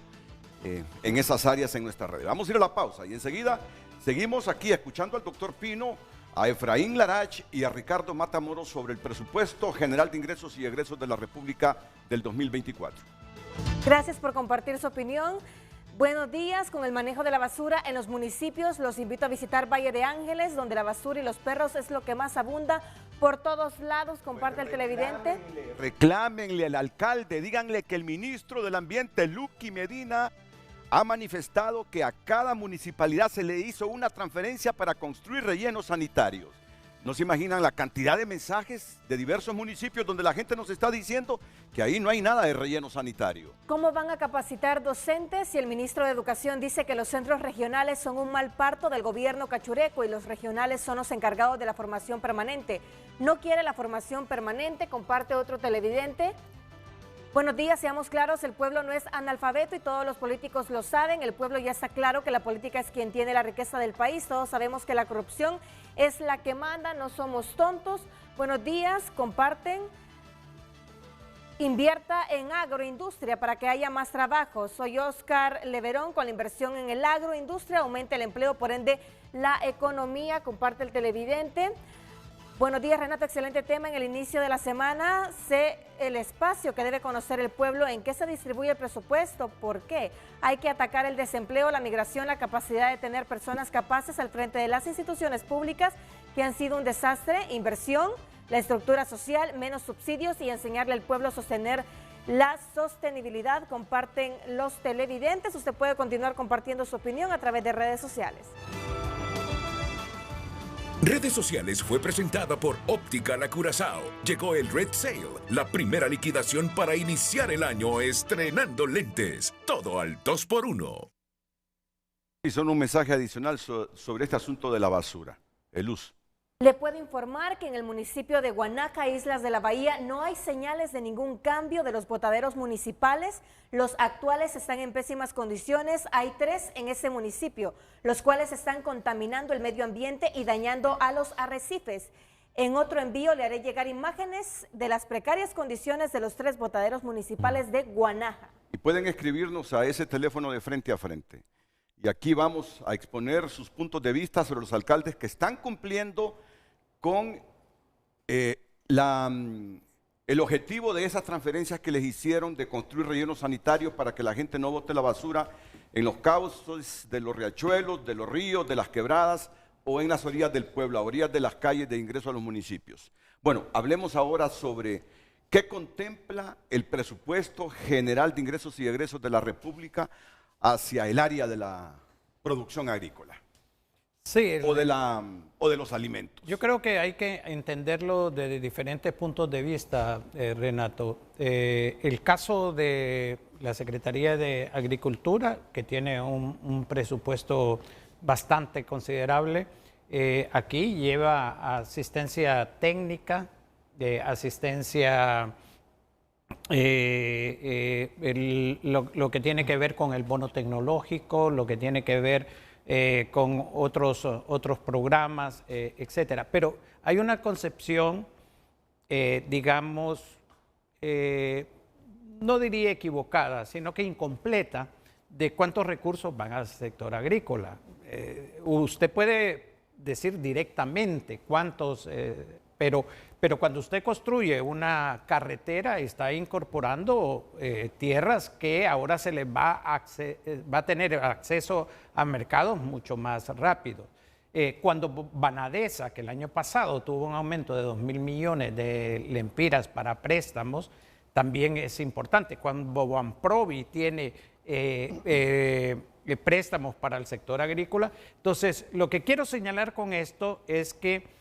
en esas áreas en nuestra red. Vamos a ir a la pausa y enseguida seguimos aquí escuchando al doctor Pino, a Efraín Larach y a Ricardo Matamoros sobre el presupuesto general de ingresos y egresos de la República del 2024. Gracias por compartir su opinión. Buenos días. Con el manejo de la basura en los municipios, los invito a visitar Valle de Ángeles, donde la basura y los perros es lo que más abunda por todos lados. Comparte el televidente. Reclámenle al alcalde, díganle que el ministro del Ambiente, Lucky Medina, ha manifestado que a cada municipalidad se le hizo una transferencia para construir rellenos sanitarios. No se imaginan la cantidad de mensajes de diversos municipios donde la gente nos está diciendo que ahí no hay nada de relleno sanitario. ¿Cómo van a capacitar docentes si el ministro de Educación dice que los centros regionales son un mal parto del gobierno cachureco y los regionales son los encargados de la formación permanente? ¿No quiere la formación permanente? Comparte otro televidente. Buenos días, seamos claros, el pueblo no es analfabeto y todos los políticos lo saben. El pueblo ya está claro que la política es quien tiene la riqueza del país. Todos sabemos que la corrupción es la que manda, no somos tontos. Buenos días, comparten. Invierta en agroindustria para que haya más trabajo. Soy Oscar Leverón. Con la inversión en el agroindustria aumenta el empleo, por ende la economía. Comparte el televidente. Buenos días, Renato, excelente tema. En el inicio de la semana, sé el espacio que debe conocer el pueblo, en qué se distribuye el presupuesto, por qué. Hay que atacar el desempleo, la migración, la capacidad de tener personas capaces al frente de las instituciones públicas que han sido un desastre, inversión, la estructura social, menos subsidios y enseñarle al pueblo a sostener la sostenibilidad. Comparten los televidentes. Usted puede continuar compartiendo su opinión a través de redes sociales. Redes Sociales fue presentada por Óptica La Curazao. Llegó el Red Sale, la primera liquidación para iniciar el año estrenando lentes. Todo al 2x1. Y son un mensaje adicional sobre este asunto de la basura. Eluz. Le puedo informar que en el municipio de Guanaja, Islas de la Bahía, no hay señales de ningún cambio de los botaderos municipales. Los actuales están en pésimas condiciones. Hay 3 en ese municipio, los cuales están contaminando el medio ambiente y dañando a los arrecifes. En otro envío le haré llegar imágenes de las precarias condiciones de los 3 botaderos municipales de Guanaja. Y pueden escribirnos a ese teléfono de frente a frente. Y aquí vamos a exponer sus puntos de vista sobre los alcaldes que están cumpliendo con el objetivo de esas transferencias que les hicieron de construir rellenos sanitarios para que la gente no bote la basura en los cauces de los riachuelos, de los ríos, de las quebradas o en las orillas del pueblo, a orillas de las calles de ingreso a los municipios. Bueno, hablemos ahora sobre qué contempla el presupuesto general de ingresos y egresos de la República hacia el área de la producción agrícola. Sí, o de los alimentos. Yo creo que hay que entenderlo desde diferentes puntos de vista, Renato. El caso de la Secretaría de Agricultura, que tiene un presupuesto bastante considerable, aquí lleva asistencia técnica, asistencia, lo que tiene que ver con el bono tecnológico, lo que tiene que ver con otros programas, etcétera. Pero hay una concepción, digamos, no diría equivocada, sino que incompleta, de cuántos recursos van al sector agrícola. Usted puede decir directamente cuántos, pero cuando usted construye una carretera está incorporando tierras que ahora se les va a tener acceso a mercados mucho más rápido. Cuando Banadesa, que el año pasado tuvo un aumento de 2.000 millones de lempiras para préstamos, también es importante. Cuando Banprovi tiene préstamos para el sector agrícola. Entonces, lo que quiero señalar con esto es que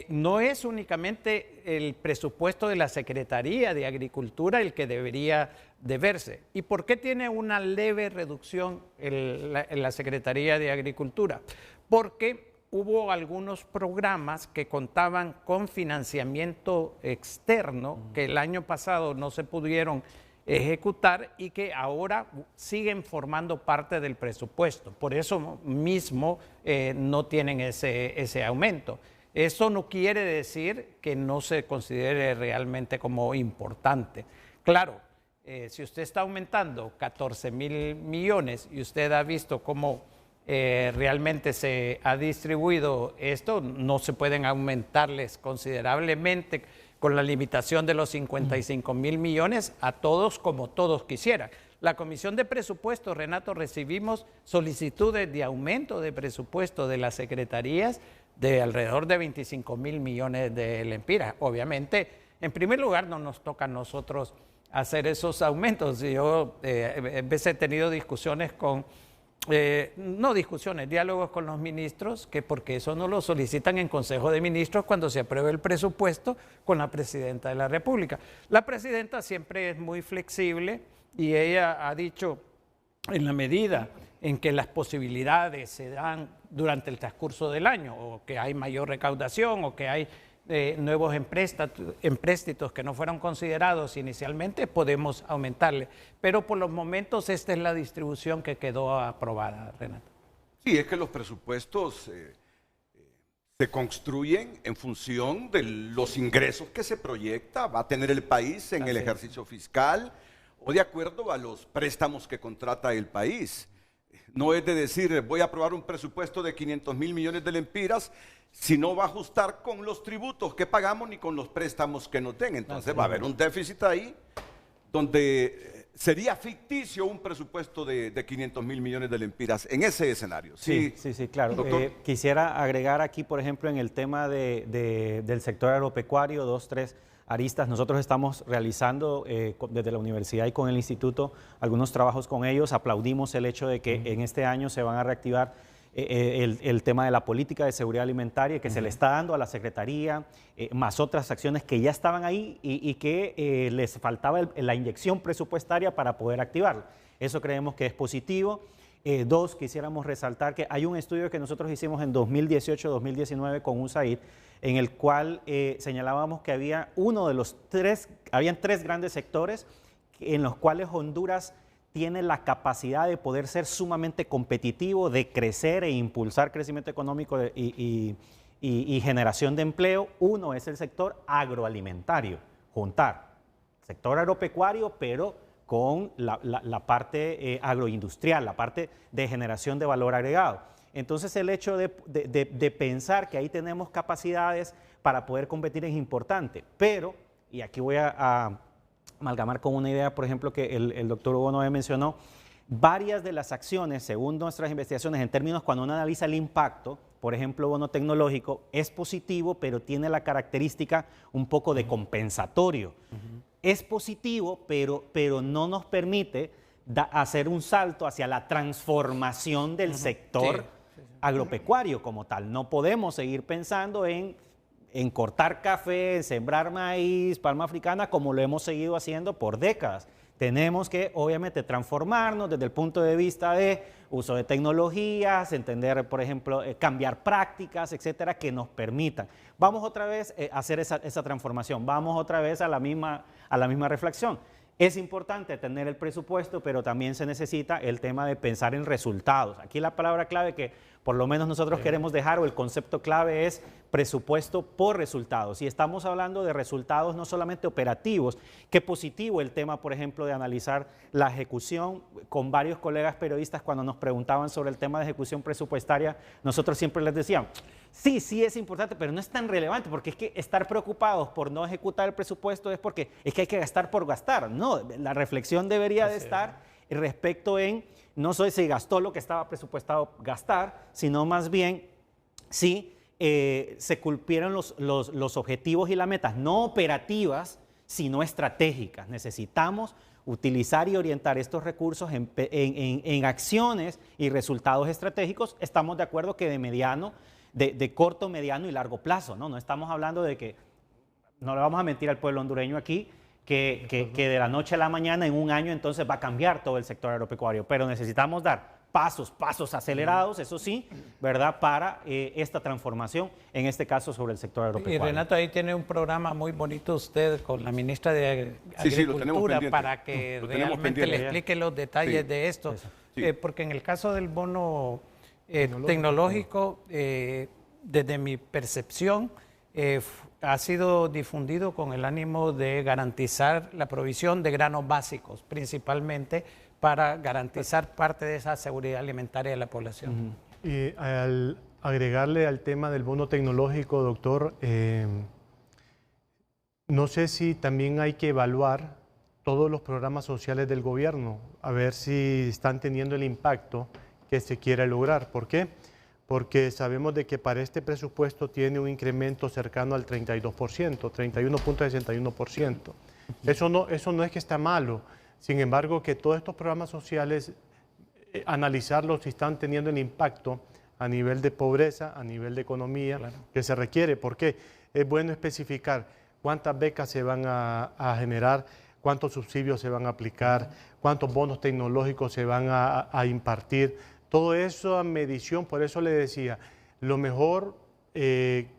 no es únicamente el presupuesto de la Secretaría de Agricultura el que debería de verse. ¿Y por qué tiene una leve reducción en la Secretaría de Agricultura? Porque hubo algunos programas que contaban con financiamiento externo que el año pasado no se pudieron ejecutar y que ahora siguen formando parte del presupuesto. Por eso mismo no tienen ese aumento. Eso no quiere decir que no se considere realmente como importante. Claro, si usted está aumentando 14,000 millones y usted ha visto cómo realmente se ha distribuido esto, no se pueden aumentarles considerablemente con la limitación de los 55,000 millones a todos como todos quisieran. La Comisión de Presupuestos, Renato, recibimos solicitudes de aumento de presupuesto de las secretarías de alrededor de 25,000 millones de lempiras. Obviamente, en primer lugar, no nos toca a nosotros hacer esos aumentos. Yo a veces he tenido discusiones con, diálogos con los ministros, que porque eso no lo solicitan en Consejo de Ministros cuando se apruebe el presupuesto con la Presidenta de la República. La Presidenta siempre es muy flexible y ella ha dicho, en la medida en que las posibilidades se dan durante el transcurso del año, o que hay mayor recaudación, o que hay nuevos empréstitos que no fueron considerados inicialmente, podemos aumentarle. Pero por los momentos esta es la distribución que quedó aprobada, Renato. Sí, es que los presupuestos se construyen en función de los ingresos que se proyecta, va a tener el país en el ejercicio fiscal o de acuerdo a los préstamos que contrata el país. No es de decir, voy a aprobar un presupuesto de 500,000 millones de lempiras, si no va a ajustar con los tributos que pagamos ni con los préstamos que nos den. Entonces va a haber un déficit ahí donde sería ficticio un presupuesto de 500,000 millones de lempiras en ese escenario. Sí, claro. Quisiera agregar aquí, por ejemplo, en el tema del sector agropecuario, 2, 3 aristas. Nosotros estamos realizando desde la universidad y con el instituto algunos trabajos con ellos. Aplaudimos el hecho de que en este año se van a reactivar el tema de la política de seguridad alimentaria que se le está dando a la Secretaría, más otras acciones que ya estaban ahí y que les faltaba la inyección presupuestaria para poder activarlo. Eso creemos que es positivo. 2, quisiéramos resaltar que hay un estudio que nosotros hicimos en 2018-2019 con USAID, en el cual señalábamos que habían 3 grandes sectores en los cuales Honduras tiene la capacidad de poder ser sumamente competitivo, de crecer e impulsar crecimiento económico y generación de empleo. Uno es el sector agroalimentario, juntar sector agropecuario, pero con la parte agroindustrial, la parte de generación de valor agregado. Entonces el hecho de pensar que ahí tenemos capacidades para poder competir es importante, pero, y aquí voy a amalgamar con una idea, por ejemplo, que el doctor Hugo Noé mencionó, varias de las acciones, según nuestras investigaciones, en términos cuando uno analiza el impacto, por ejemplo, bono tecnológico, es positivo, pero tiene la característica un poco de compensatorio. Es positivo, pero no nos permite hacer un salto hacia la transformación del sector agropecuario como tal. No podemos seguir pensando en cortar café, en sembrar maíz, palma africana, como lo hemos seguido haciendo por décadas. Tenemos que, obviamente, transformarnos desde el punto de vista de uso de tecnologías, entender, por ejemplo, cambiar prácticas, etcétera, que nos permitan. Vamos otra vez a hacer esa transformación, vamos otra vez a la misma reflexión. Es importante tener el presupuesto, pero también se necesita el tema de pensar en resultados. Aquí la palabra clave que por lo menos nosotros queremos dejar, o el concepto clave, es presupuesto por resultados. Y estamos hablando de resultados no solamente operativos. Qué positivo el tema, por ejemplo, de analizar la ejecución. Con varios colegas periodistas, cuando nos preguntaban sobre el tema de ejecución presupuestaria, nosotros siempre les decíamos, sí es importante, pero no es tan relevante, porque es que estar preocupados por no ejecutar el presupuesto es porque es que hay que gastar por gastar. No, la reflexión debería de estar respecto en, no sé si gastó lo que estaba presupuestado gastar, sino más bien si se cumplieron los objetivos y las metas, no operativas, sino estratégicas. Necesitamos utilizar y orientar estos recursos en acciones y resultados estratégicos. Estamos de acuerdo que de mediano de corto, mediano y largo plazo, ¿no? No estamos hablando de que, no le vamos a mentir al pueblo hondureño aquí, que de la noche a la mañana en un año entonces va a cambiar todo el sector agropecuario, pero necesitamos dar pasos acelerados, eso sí, ¿verdad?, para esta transformación, en este caso sobre el sector agropecuario. Y Renato, ahí tiene un programa muy bonito usted con la ministra de Agricultura para que realmente le explique los detalles de esto. Porque en el caso del bono tecnológico, desde mi percepción, ha sido difundido con el ánimo de garantizar la provisión de granos básicos, principalmente para garantizar parte de esa seguridad alimentaria de la población. Y al agregarle al tema del bono tecnológico, doctor, no sé si también hay que evaluar todos los programas sociales del gobierno, a ver si están teniendo el impacto que se quiere lograr. ¿Por qué? Porque sabemos de que para este presupuesto tiene un incremento cercano al 32%, 31.61%. Eso no es que está malo. Sin embargo, que todos estos programas sociales, analizarlos si están teniendo el impacto a nivel de pobreza, a nivel de economía, que se requiere. Porque es bueno especificar cuántas becas se van a generar, cuántos subsidios se van a aplicar, cuántos bonos tecnológicos se van a impartir. Todo eso a medición, por eso le decía, lo mejor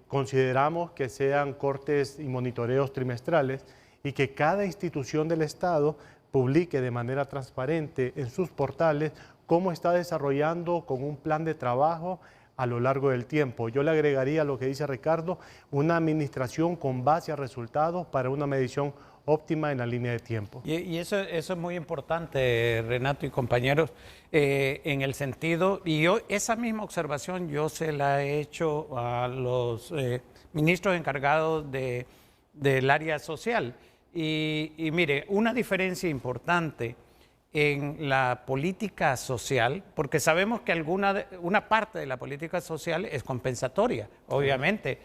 consideramos que sean cortes y monitoreos trimestrales y que cada institución del Estado publique de manera transparente en sus portales cómo está desarrollando con un plan de trabajo a lo largo del tiempo. Yo le agregaría lo que dice Ricardo, una administración con base a resultados para una medición óptima en la línea de tiempo. Y eso es muy importante, Renato y compañeros, en el sentido, y yo esa misma observación yo se la he hecho a los ministros encargados del área social. Y mire, una diferencia importante en la política social, porque sabemos que una parte de la política social es compensatoria, obviamente.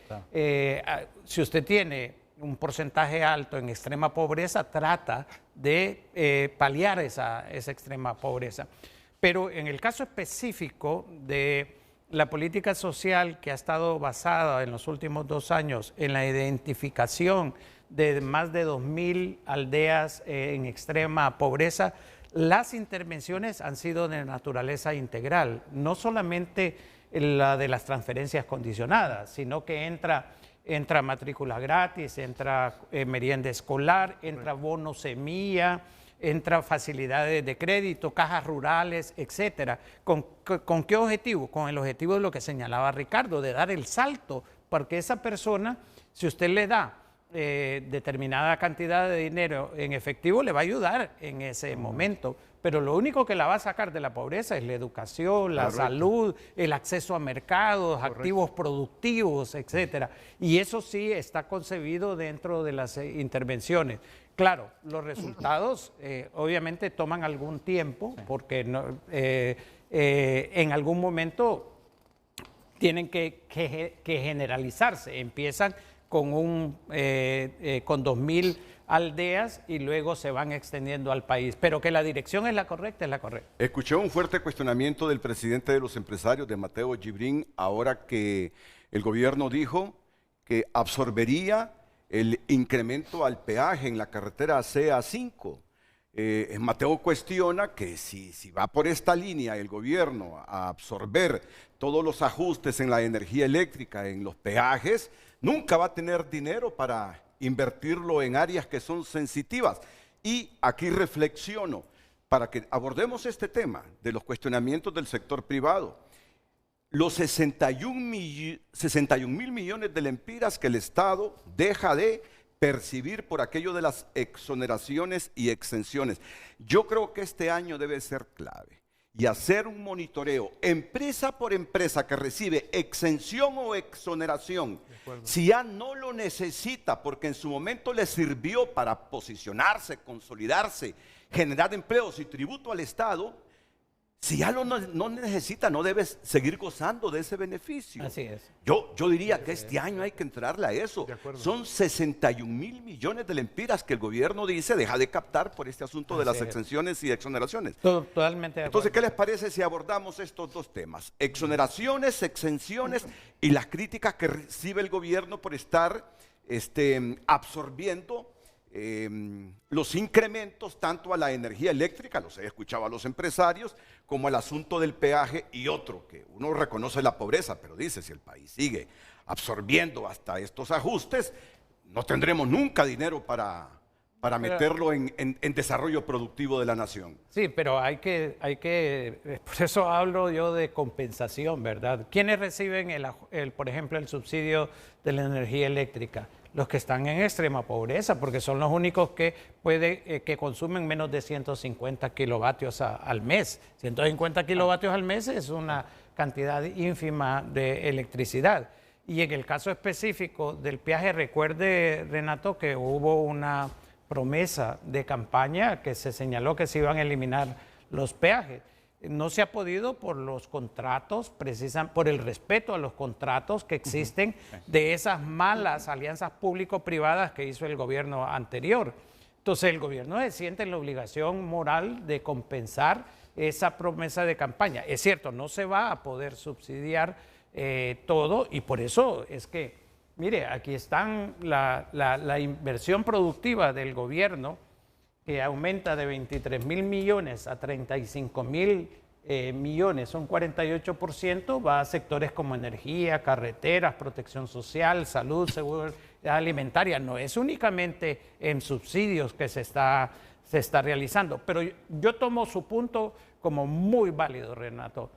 Si usted tiene un porcentaje alto en extrema pobreza, trata de paliar esa extrema pobreza. Pero en el caso específico de la política social que ha estado basada en los últimos 2 años en la identificación de más de 2.000 aldeas en extrema pobreza, las intervenciones han sido de naturaleza integral, no solamente la de las transferencias condicionadas, sino que entra matrícula gratis, entra merienda escolar, entra bono semilla, entra facilidades de crédito, cajas rurales, etcétera. ¿Con qué objetivo? Con el objetivo de lo que señalaba Ricardo, de dar el salto, porque esa persona, si usted le da determinada cantidad de dinero en efectivo, le va a ayudar en ese momento, pero lo único que la va a sacar de la pobreza es la educación, la salud, el acceso a mercados, activos productivos, etcétera. Y eso sí está concebido dentro de las intervenciones. Claro, los resultados obviamente toman algún tiempo porque en algún momento tienen que generalizarse. Empiezan con 2.000 aldeas y luego se van extendiendo al país. Pero que la dirección es la correcta, es la correcta. Escuché un fuerte cuestionamiento del presidente de los empresarios, de Mateo Gibrín, ahora que el gobierno dijo que absorbería el incremento al peaje en la carretera CA5. Mateo cuestiona que si va por esta línea el gobierno a absorber todos los ajustes en la energía eléctrica, en los peajes, nunca va a tener dinero para invertirlo en áreas que son sensitivas. Y aquí reflexiono, para que abordemos este tema de los cuestionamientos del sector privado. Los 61.000 millones de lempiras que el Estado deja de percibir por aquello de las exoneraciones y exenciones. Yo creo que este año debe ser clave y hacer un monitoreo empresa por empresa que recibe exención o exoneración, si ya no lo necesita porque en su momento le sirvió para posicionarse, consolidarse, generar empleos y tributo al Estado. Si ya no necesita, no debes seguir gozando de ese beneficio. Así es. Yo diría que este año hay que entrarle a eso. Son 61.000 millones de lempiras que el gobierno dice deja de captar por este asunto de las exenciones y exoneraciones. Totalmente de acuerdo. Entonces, ¿qué les parece si abordamos estos dos temas? Exoneraciones, exenciones y las críticas que recibe el gobierno por estar absorbiendo los incrementos tanto a la energía eléctrica, los he escuchado a los empresarios, como al asunto del peaje y otro, que uno reconoce la pobreza, pero dice, si el país sigue absorbiendo hasta estos ajustes, no tendremos nunca dinero para meterlo en desarrollo productivo de la nación. Sí, pero hay que, por eso hablo yo de compensación, ¿verdad? ¿Quiénes reciben, por ejemplo, el subsidio de la energía eléctrica? Los que están en extrema pobreza, porque son los únicos que consumen menos de 150 kilovatios al mes. 150 kilovatios al mes es una cantidad ínfima de electricidad. Y en el caso específico del peaje, recuerde, Renato, que hubo una promesa de campaña que se señaló que se iban a eliminar los peajes. No se ha podido por los contratos, por el respeto a los contratos que existen de esas malas alianzas público-privadas que hizo el gobierno anterior. Entonces el gobierno se siente en la obligación moral de compensar esa promesa de campaña. Es cierto, no se va a poder subsidiar todo y por eso es que, mire, aquí están la inversión productiva del gobierno, que aumenta de 23.000 millones a 35.000 millones, son 48%, va a sectores como energía, carreteras, protección social, salud, seguridad alimentaria. No es únicamente en subsidios que se está realizando, pero yo tomo su punto como muy válido, Renato.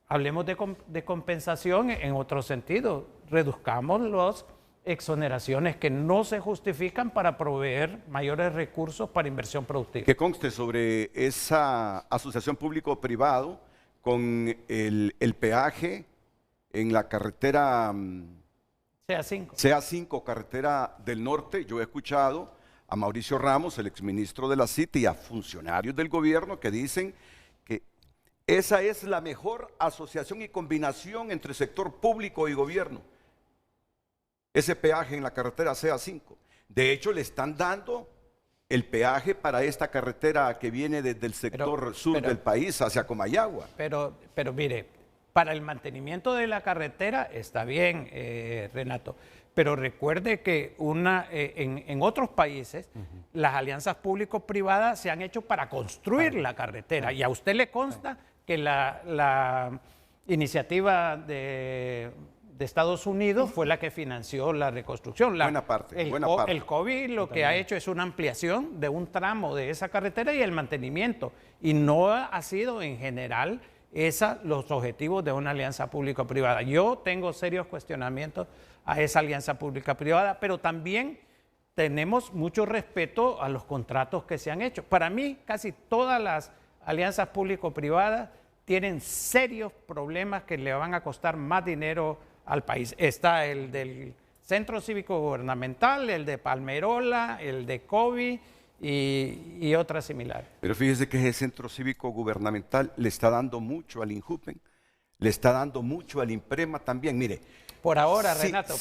Hablemos de compensación en otro sentido, reduzcamos las exoneraciones que no se justifican para proveer mayores recursos para inversión productiva. Que conste sobre esa asociación público-privado con el peaje en la carretera CA5, carretera del norte. Yo he escuchado a Mauricio Ramos, el exministro de la City, y a funcionarios del gobierno que dicen que esa es la mejor asociación y combinación entre sector público y gobierno. Ese peaje en la carretera CA5. De hecho, le están dando el peaje para esta carretera que viene desde el sector sur del país hacia Comayagua. Pero mire, para el mantenimiento de la carretera está bien, Renato, pero recuerde que en otros países las alianzas público-privadas se han hecho para construir la carretera y a usted le consta que la iniciativa de Estados Unidos fue la que financió la reconstrucción. Buena parte. El COVID lo que ha hecho es una ampliación de un tramo de esa carretera y el mantenimiento. Y no ha sido en general los objetivos de una alianza público-privada. Yo tengo serios cuestionamientos a esa alianza pública-privada, pero también tenemos mucho respeto a los contratos que se han hecho. Para mí, casi todas las alianzas público-privadas tienen serios problemas que le van a costar más dinero al país. Está el del Centro Cívico Gubernamental, el de Palmerola, el de COVID y otras similares. Pero fíjese que ese Centro Cívico Gubernamental le está dando mucho al INJUPEN, le está dando mucho al IMPREMA también. Mire, por ahora, Renato,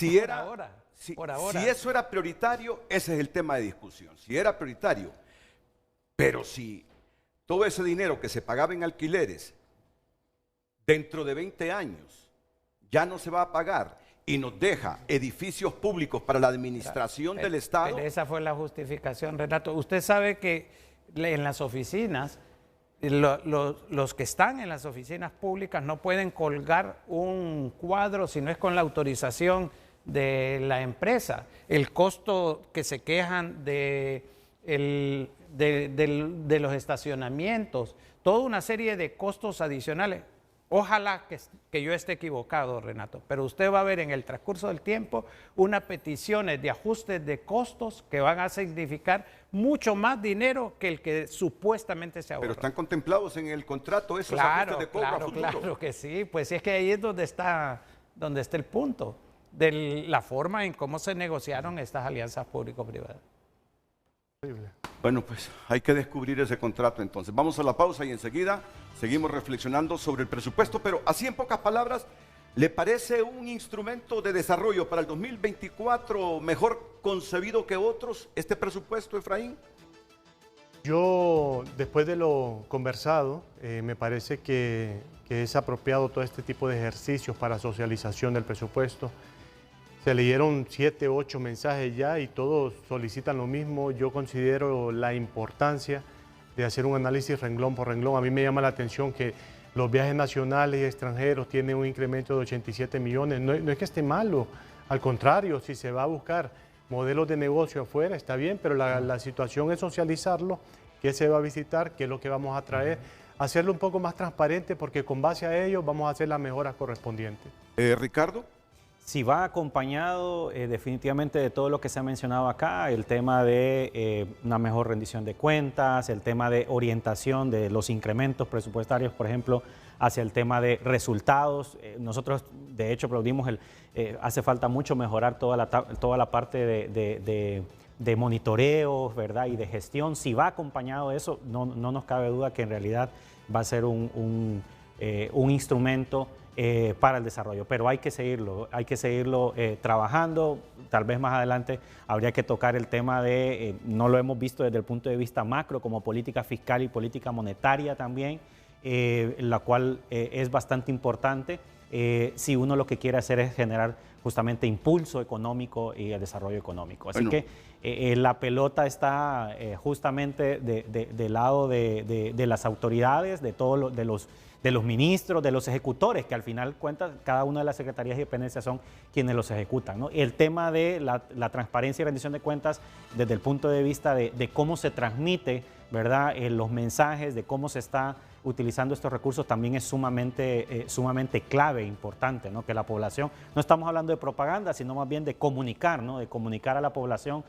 por ahora. Si eso era prioritario, ese es el tema de discusión. Si era prioritario, pero si todo ese dinero que se pagaba en alquileres dentro de 20 años ya no se va a pagar y nos deja edificios públicos para la administración del Estado. Pero esa fue la justificación, Renato. Usted sabe que en las oficinas, los que están en las oficinas públicas no pueden colgar un cuadro si no es con la autorización de la empresa. El costo que se quejan de los estacionamientos, toda una serie de costos adicionales. Ojalá que yo esté equivocado, Renato, pero usted va a ver en el transcurso del tiempo unas peticiones de ajustes de costos que van a significar mucho más dinero que el que supuestamente se ahorra. Pero están contemplados en el contrato esos ajustes de cobro a futuro. Claro que sí, pues es que ahí es donde está el punto de la forma en cómo se negociaron estas alianzas público-privadas. Bueno, pues hay que descubrir ese contrato entonces. Vamos a la pausa y enseguida seguimos reflexionando sobre el presupuesto, pero así en pocas palabras, ¿le parece un instrumento de desarrollo para el 2024 mejor concebido que otros este presupuesto, Efraín? Yo, después de lo conversado, me parece que es apropiado todo este tipo de ejercicios para socialización del presupuesto. Se leyeron 7, 8 mensajes ya y todos solicitan lo mismo. Yo considero la importancia de hacer un análisis renglón por renglón. A mí me llama la atención que los viajes nacionales y extranjeros tienen un incremento de 87 millones. No es que esté malo, al contrario, si se va a buscar modelos de negocio afuera, está bien, pero la situación es socializarlo, qué se va a visitar, qué es lo que vamos a traer, hacerlo un poco más transparente porque con base a ello vamos a hacer las mejoras correspondientes. Ricardo. Si va acompañado definitivamente de todo lo que se ha mencionado acá, el tema de una mejor rendición de cuentas, el tema de orientación de los incrementos presupuestarios, por ejemplo, hacia el tema de resultados. Nosotros, de hecho, aplaudimos hace falta mucho mejorar toda la parte de monitoreo, ¿verdad? Y de gestión. Si va acompañado de eso, no nos cabe duda que en realidad va a ser un instrumento para el desarrollo, pero hay que seguirlo trabajando. Tal vez más adelante habría que tocar el tema de, no lo hemos visto desde el punto de vista macro, como política fiscal y política monetaria también, la cual es bastante importante si uno lo que quiere hacer es generar justamente impulso económico y el desarrollo económico. Así que la pelota está justamente del lado de las autoridades, de todos de los ministros, de los ejecutores, que al final cuentas cada una de las secretarías y dependencias son quienes los ejecutan, ¿no? El tema de la transparencia y rendición de cuentas desde el punto de vista de cómo se transmite, ¿verdad? Los mensajes, de cómo se está utilizando estos recursos también es sumamente clave e importante, ¿no? Que la población, no estamos hablando de propaganda, sino más bien de comunicar, ¿no? De comunicar a la población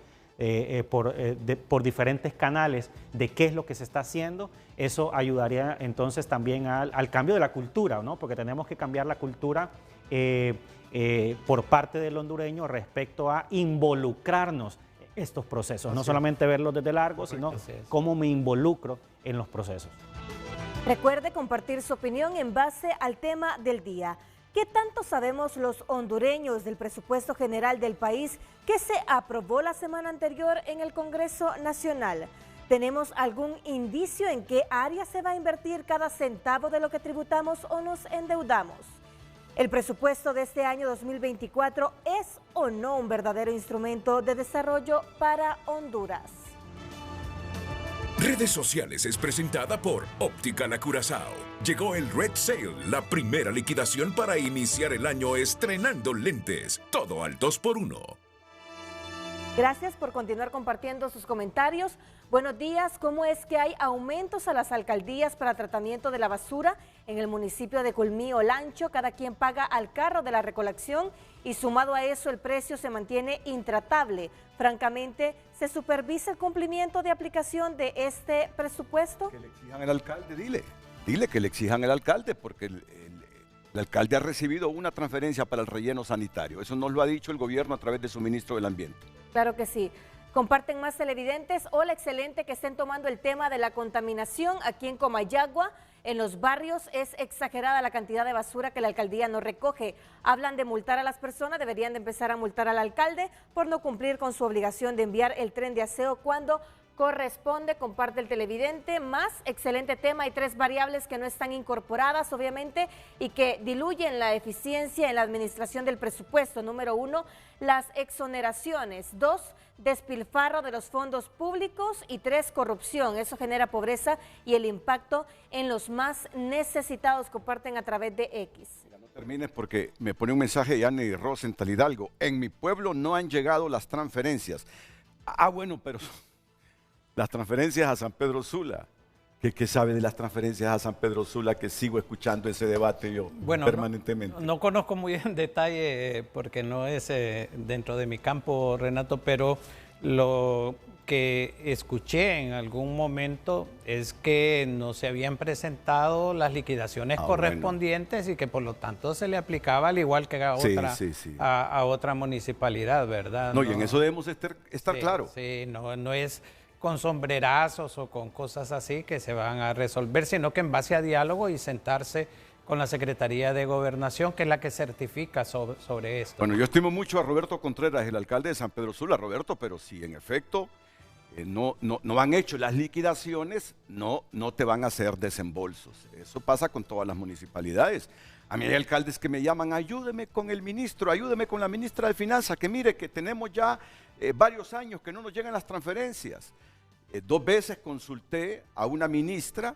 por diferentes canales de qué es lo que se está haciendo. Eso ayudaría entonces también al cambio de la cultura, ¿no? Porque tenemos que cambiar la cultura por parte del hondureño respecto a involucrarnos en estos procesos, no solamente verlos desde largo, sino cómo me involucro en los procesos. Recuerde compartir su opinión en base al tema del día. ¿Qué tanto sabemos los hondureños del presupuesto general del país que se aprobó la semana anterior en el Congreso Nacional? ¿Tenemos algún indicio en qué área se va a invertir cada centavo de lo que tributamos o nos endeudamos? ¿El presupuesto de este año 2024 es o no un verdadero instrumento de desarrollo para Honduras? Redes Sociales es presentada por Óptica La Curazao. Llegó el Red Sale, la primera liquidación para iniciar el año estrenando lentes. Todo al 2x1. Gracias por continuar compartiendo sus comentarios. Buenos días. ¿Cómo es que hay aumentos a las alcaldías para tratamiento de la basura? En el municipio de Culmí, Olancho, cada quien paga al carro de la recolección y sumado a eso el precio se mantiene intratable. Francamente, ¿se supervisa el cumplimiento de aplicación de este presupuesto? Que le exijan al alcalde, dile que le exijan al alcalde, porque el alcalde ha recibido una transferencia para el relleno sanitario. Eso nos lo ha dicho el gobierno a través de su ministro del Ambiente. Claro que sí. Comparten más televidentes. Hola, excelente que estén tomando el tema de la contaminación aquí en Comayagua. En los barrios es exagerada la cantidad de basura que la alcaldía no recoge. Hablan de multar a las personas, deberían de empezar a multar al alcalde por no cumplir con su obligación de enviar el tren de aseo cuando corresponde. Comparte el televidente. Más, excelente tema. Hay 3 variables que no están incorporadas, obviamente, y que diluyen la eficiencia en la administración del presupuesto. Número 1, las exoneraciones. 2, despilfarro de los fondos públicos. Y 3, corrupción. Eso genera pobreza y el impacto en los más necesitados. Comparten a través de X. Mira, no termines porque me pone un mensaje de Yanni Rosenthal Hidalgo. En mi pueblo no han llegado las transferencias. Bueno, pero las transferencias a San Pedro Sula. ¿Qué sabe de las transferencias a San Pedro Sula? Que sigo escuchando ese debate yo permanentemente. No conozco muy en detalle porque no es dentro de mi campo, Renato, pero lo que escuché en algún momento es que no se habían presentado las liquidaciones correspondientes y que por lo tanto se le aplicaba al igual que a otra municipalidad, ¿verdad? No, y en eso debemos estar claros. Sí, no es con sombrerazos o con cosas así que se van a resolver, sino que en base a diálogo y sentarse con la Secretaría de Gobernación, que es la que certifica sobre esto. Bueno, yo estimo mucho a Roberto Contreras, el alcalde de San Pedro Sula, Roberto, pero si en efecto no han hecho las liquidaciones, no te van a hacer desembolsos. Eso pasa con todas las municipalidades. A mí hay alcaldes que me llaman, ayúdeme con el ministro, ayúdeme con la ministra de Finanzas, que mire que tenemos ya varios años que no nos llegan las transferencias. 2 veces consulté a una ministra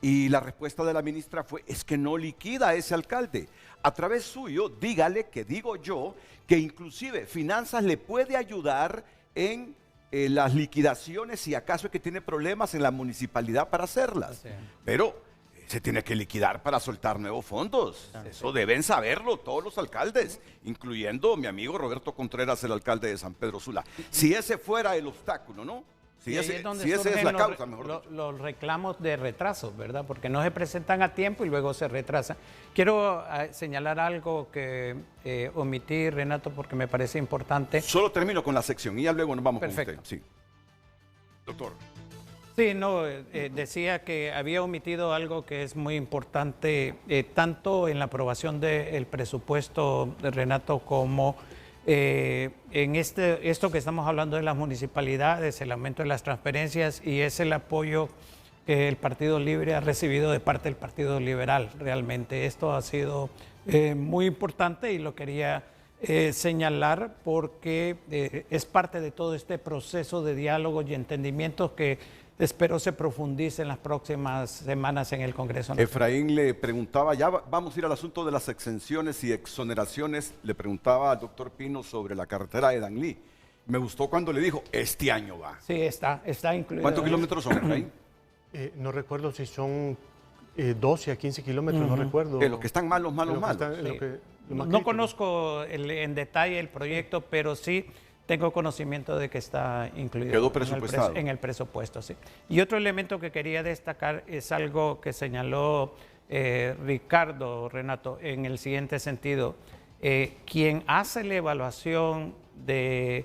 y la respuesta de la ministra fue, es que no liquida a ese alcalde. A través suyo, dígale que digo yo que inclusive Finanzas le puede ayudar en las liquidaciones si acaso es que tiene problemas en la municipalidad para hacerlas. Pero se tiene que liquidar para soltar nuevos fondos. Eso deben saberlo todos los alcaldes, incluyendo mi amigo Roberto Contreras, el alcalde de San Pedro Sula. Si ese fuera el obstáculo, ¿no? Si esa es la causa, mejor dicho. Los reclamos de retraso, ¿verdad? Porque no se presentan a tiempo y luego se retrasan. Quiero señalar algo que omití, Renato, porque me parece importante. Solo termino con la sección y ya luego nos vamos Perfecto. con usted. Sí. Doctor. Sí, no, decía que había omitido algo que es muy importante, tanto en la aprobación del presupuesto de Renato como en esto que estamos hablando de las municipalidades, el aumento de las transferencias, y es el apoyo que el Partido Libre ha recibido de parte del Partido Liberal. Realmente esto ha sido muy importante y lo quería señalar porque es parte de todo este proceso de diálogo y entendimiento que espero se profundice en las próximas semanas en el Congreso Nacional. Efraín le preguntaba, ya vamos a ir al asunto de las exenciones y exoneraciones, le preguntaba al doctor Pino sobre la carretera de Danlí. Me gustó cuando le dijo, este año va. Sí, está incluido. ¿Cuántos kilómetros son, Efraín? No recuerdo si son 12 a 15 kilómetros, no recuerdo. Los que están malos. No conozco en detalle el proyecto, pero sí tengo conocimiento de que está incluido. Quedó presupuestado. En el presupuesto, sí. Y otro elemento que quería destacar es algo que señaló Ricardo, Renato, en el siguiente sentido. Quien hace la evaluación de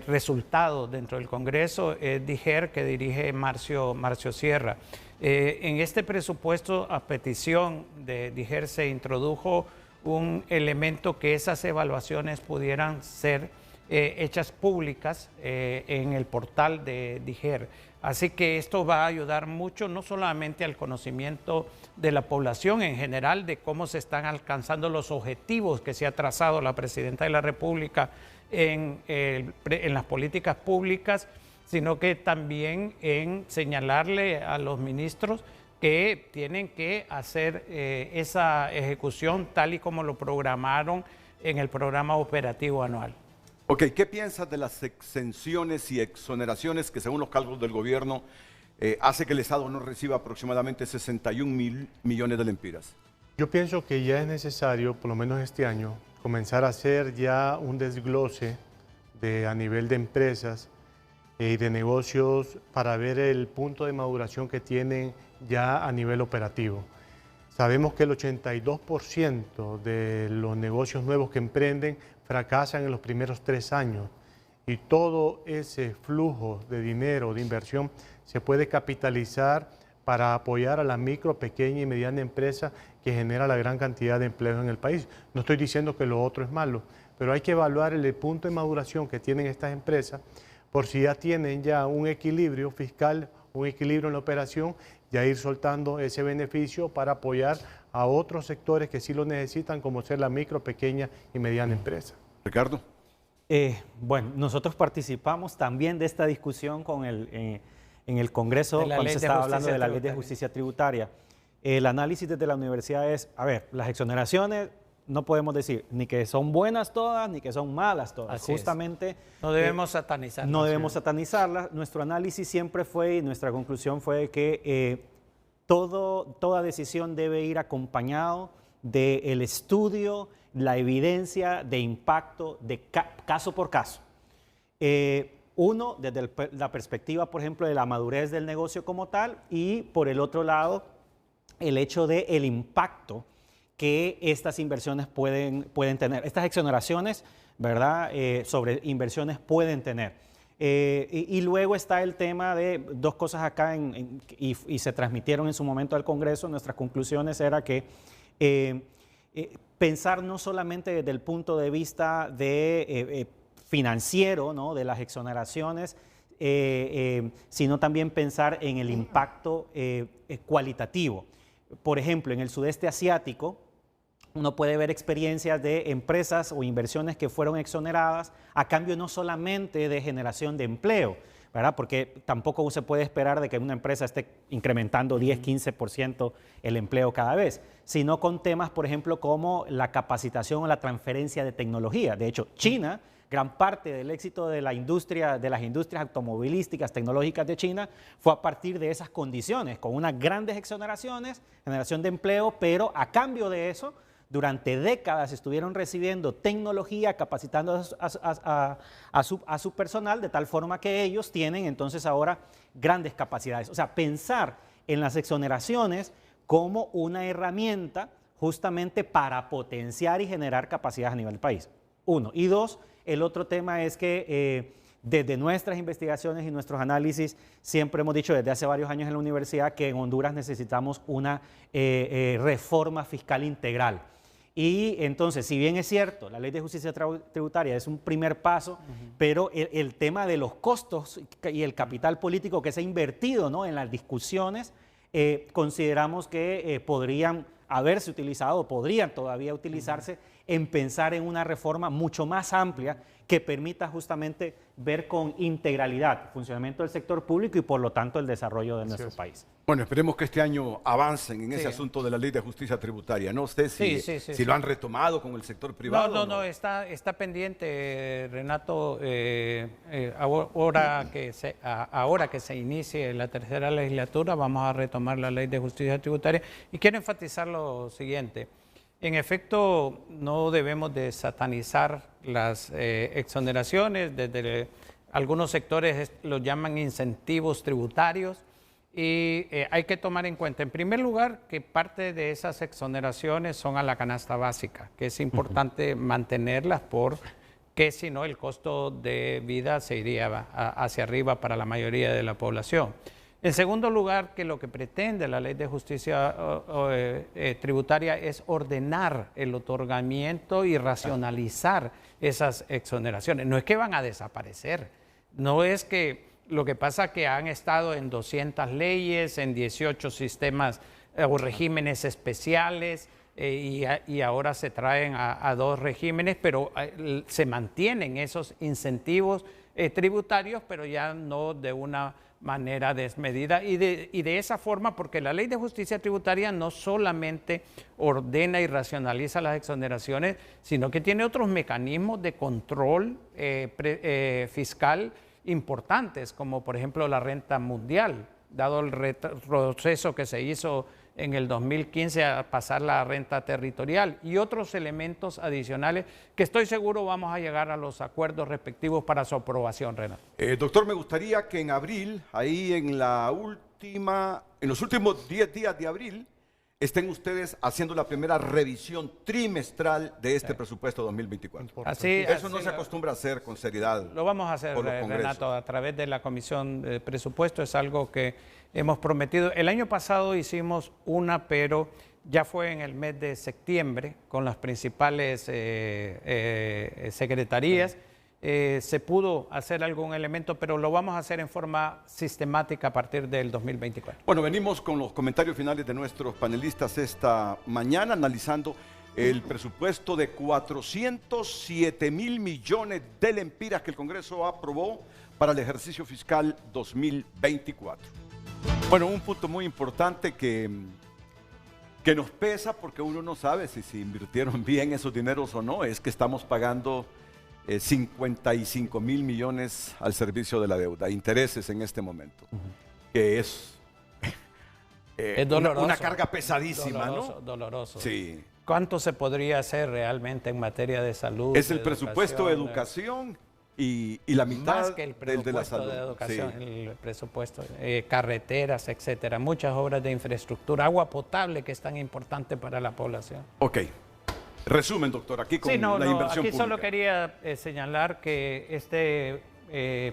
resultados dentro del Congreso es DIGER, que dirige Marcio Sierra. En este presupuesto, a petición de DIGER, se introdujo un elemento que esas evaluaciones pudieran ser hechas públicas en el portal de DIGER. Así que esto va a ayudar mucho, no solamente al conocimiento de la población en general, de cómo se están alcanzando los objetivos que se ha trazado la Presidenta de la República en las políticas públicas, sino que también en señalarle a los ministros que tienen que hacer esa ejecución tal y como lo programaron en el programa operativo anual. Ok, ¿qué piensas de las exenciones y exoneraciones que según los cálculos del gobierno hace que el Estado no reciba aproximadamente 61 millones de lempiras? Yo pienso que ya es necesario, por lo menos este año, comenzar a hacer ya un desglose a nivel de empresas y de negocios para ver el punto de maduración que tienen ya a nivel operativo. Sabemos que el 82% de los negocios nuevos que emprenden fracasan en los primeros 3 años y todo ese flujo de dinero, de inversión, se puede capitalizar para apoyar a la micro, pequeña y mediana empresa que genera la gran cantidad de empleos en el país. No estoy diciendo que lo otro es malo, pero hay que evaluar el punto de maduración que tienen estas empresas por si ya tienen ya un equilibrio fiscal, un equilibrio en la operación, ya ir soltando ese beneficio para apoyar a otros sectores que sí lo necesitan, como ser la micro, pequeña y mediana empresa. Ricardo. Bueno, nosotros participamos también de esta discusión en el Congreso cuando se estaba hablando de la Ley de Justicia Tributaria. El análisis desde la universidad es, a ver, las exoneraciones no podemos decir ni que son buenas todas ni que son malas todas. Así justamente no debemos satanizarlas. No debemos satanizarlas. Nuestro análisis siempre fue y nuestra conclusión fue que toda decisión debe ir acompañado del estudio, la evidencia de impacto de caso por caso. Uno, desde la perspectiva, por ejemplo, de la madurez del negocio como tal, y por el otro lado, el hecho del impacto que estas inversiones pueden tener. Estas exoneraciones, ¿verdad?, sobre inversiones pueden tener. Y luego está el tema de dos cosas acá, y se transmitieron en su momento al Congreso. Nuestras conclusiones era que pensar no solamente desde el punto de vista de, financiero, ¿no?, de las exoneraciones, sino también pensar en el impacto cualitativo. Por ejemplo, en el sudeste asiático, uno puede ver experiencias de empresas o inversiones que fueron exoneradas a cambio no solamente de generación de empleo, ¿verdad? Porque tampoco se puede esperar de que una empresa esté incrementando 10, 15% el empleo cada vez, sino con temas, por ejemplo, como la capacitación o la transferencia de tecnología. De hecho, China, gran parte del éxito de la industria, de las industrias automovilísticas, tecnológicas de China, fue a partir de esas condiciones, con unas grandes exoneraciones, generación de empleo, pero a cambio de eso, durante décadas estuvieron recibiendo tecnología, capacitando a su personal, de tal forma que ellos tienen entonces ahora grandes capacidades. O sea, pensar en las exoneraciones como una herramienta justamente para potenciar y generar capacidades a nivel del país. Uno. Y dos, el otro tema es que desde nuestras investigaciones y nuestros análisis siempre hemos dicho desde hace varios años en la universidad que en Honduras necesitamos una reforma fiscal integral. Y entonces, si bien es cierto, la Ley de Justicia Tributaria es un primer paso, pero el tema de los costos y el capital político que se ha invertido, ¿no?, en las discusiones, consideramos que podrían haberse utilizado, podrían todavía utilizarse en pensar en una reforma mucho más amplia que permita justamente ver con integralidad el funcionamiento del sector público y por lo tanto el desarrollo de nuestro país. Bueno, esperemos que este año avancen en ese asunto de la Ley de Justicia Tributaria. No sé si lo han retomado con el sector privado. No, está pendiente, Renato. Ahora que se inicie la tercera legislatura, vamos a retomar la Ley de Justicia Tributaria. Y quiero enfatizar lo siguiente. En efecto, no debemos de satanizar las exoneraciones. Desde algunos sectores los llaman incentivos tributarios y hay que tomar en cuenta, en primer lugar, que parte de esas exoneraciones son a la canasta básica, que es importante mantenerlas porque si no el costo de vida se iría hacia arriba para la mayoría de la población. En segundo lugar, que lo que pretende la Ley de Justicia Tributaria es ordenar el otorgamiento y racionalizar esas exoneraciones. No es que van a desaparecer, no es que lo que pasa es que han estado en 200 leyes, en 18 sistemas o regímenes especiales y ahora se traen a 2 regímenes, pero se mantienen esos incentivos tributarios, pero ya no de una manera desmedida y de esa forma, porque la Ley de Justicia Tributaria no solamente ordena y racionaliza las exoneraciones, sino que tiene otros mecanismos de control fiscal importantes, como por ejemplo la renta mundial, dado el retroceso que se hizo en el 2015 a pasar la renta territorial y otros elementos adicionales que estoy seguro vamos a llegar a los acuerdos respectivos para su aprobación, Renato. Doctor, me gustaría que en abril, ahí en los últimos 10 días de abril, estén ustedes haciendo la primera revisión trimestral de este presupuesto 2024. Eso no se acostumbra a hacer con seriedad. Lo vamos a hacer, Renato, a través de la Comisión de Presupuesto. Es algo que hemos prometido. El año pasado hicimos una, pero ya fue en el mes de septiembre con las principales secretarías. Se pudo hacer algún elemento, pero lo vamos a hacer en forma sistemática a partir del 2024. Bueno, venimos con los comentarios finales de nuestros panelistas esta mañana, analizando el presupuesto de 407,000 millones de lempiras que el Congreso aprobó para el ejercicio fiscal 2024. Bueno, un punto muy importante que nos pesa porque uno no sabe si se invirtieron bien esos dineros o no, es que estamos pagando 55,000 millones al servicio de la deuda, intereses en este momento, que es doloroso, una carga pesadísima, doloroso, ¿no? Doloroso. Sí. ¿Cuánto se podría hacer realmente en materia de salud? Es el presupuesto de educación y la mitad más que el del de la salud. de educación, sí. El presupuesto, carreteras, etcétera, muchas obras de infraestructura, agua potable que es tan importante para la población. Ok. Resumen, doctor, aquí con la inversión aquí pública. solo quería señalar que este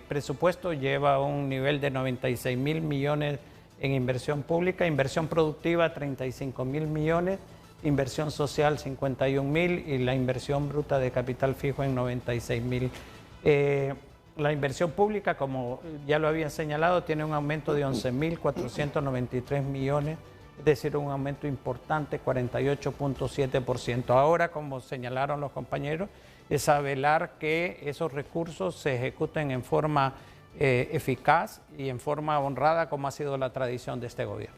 presupuesto lleva un nivel de 96.000 millones en inversión pública, inversión productiva 35.000 millones, inversión social 51.000 y la inversión bruta de capital fijo en 96.000. La inversión pública, como ya lo habían señalado, tiene un aumento de 11.493 millones, es decir, un aumento importante, 48.7%. Ahora, como señalaron los compañeros, es a velar que esos recursos se ejecuten en forma eficaz y en forma honrada, como ha sido la tradición de este gobierno.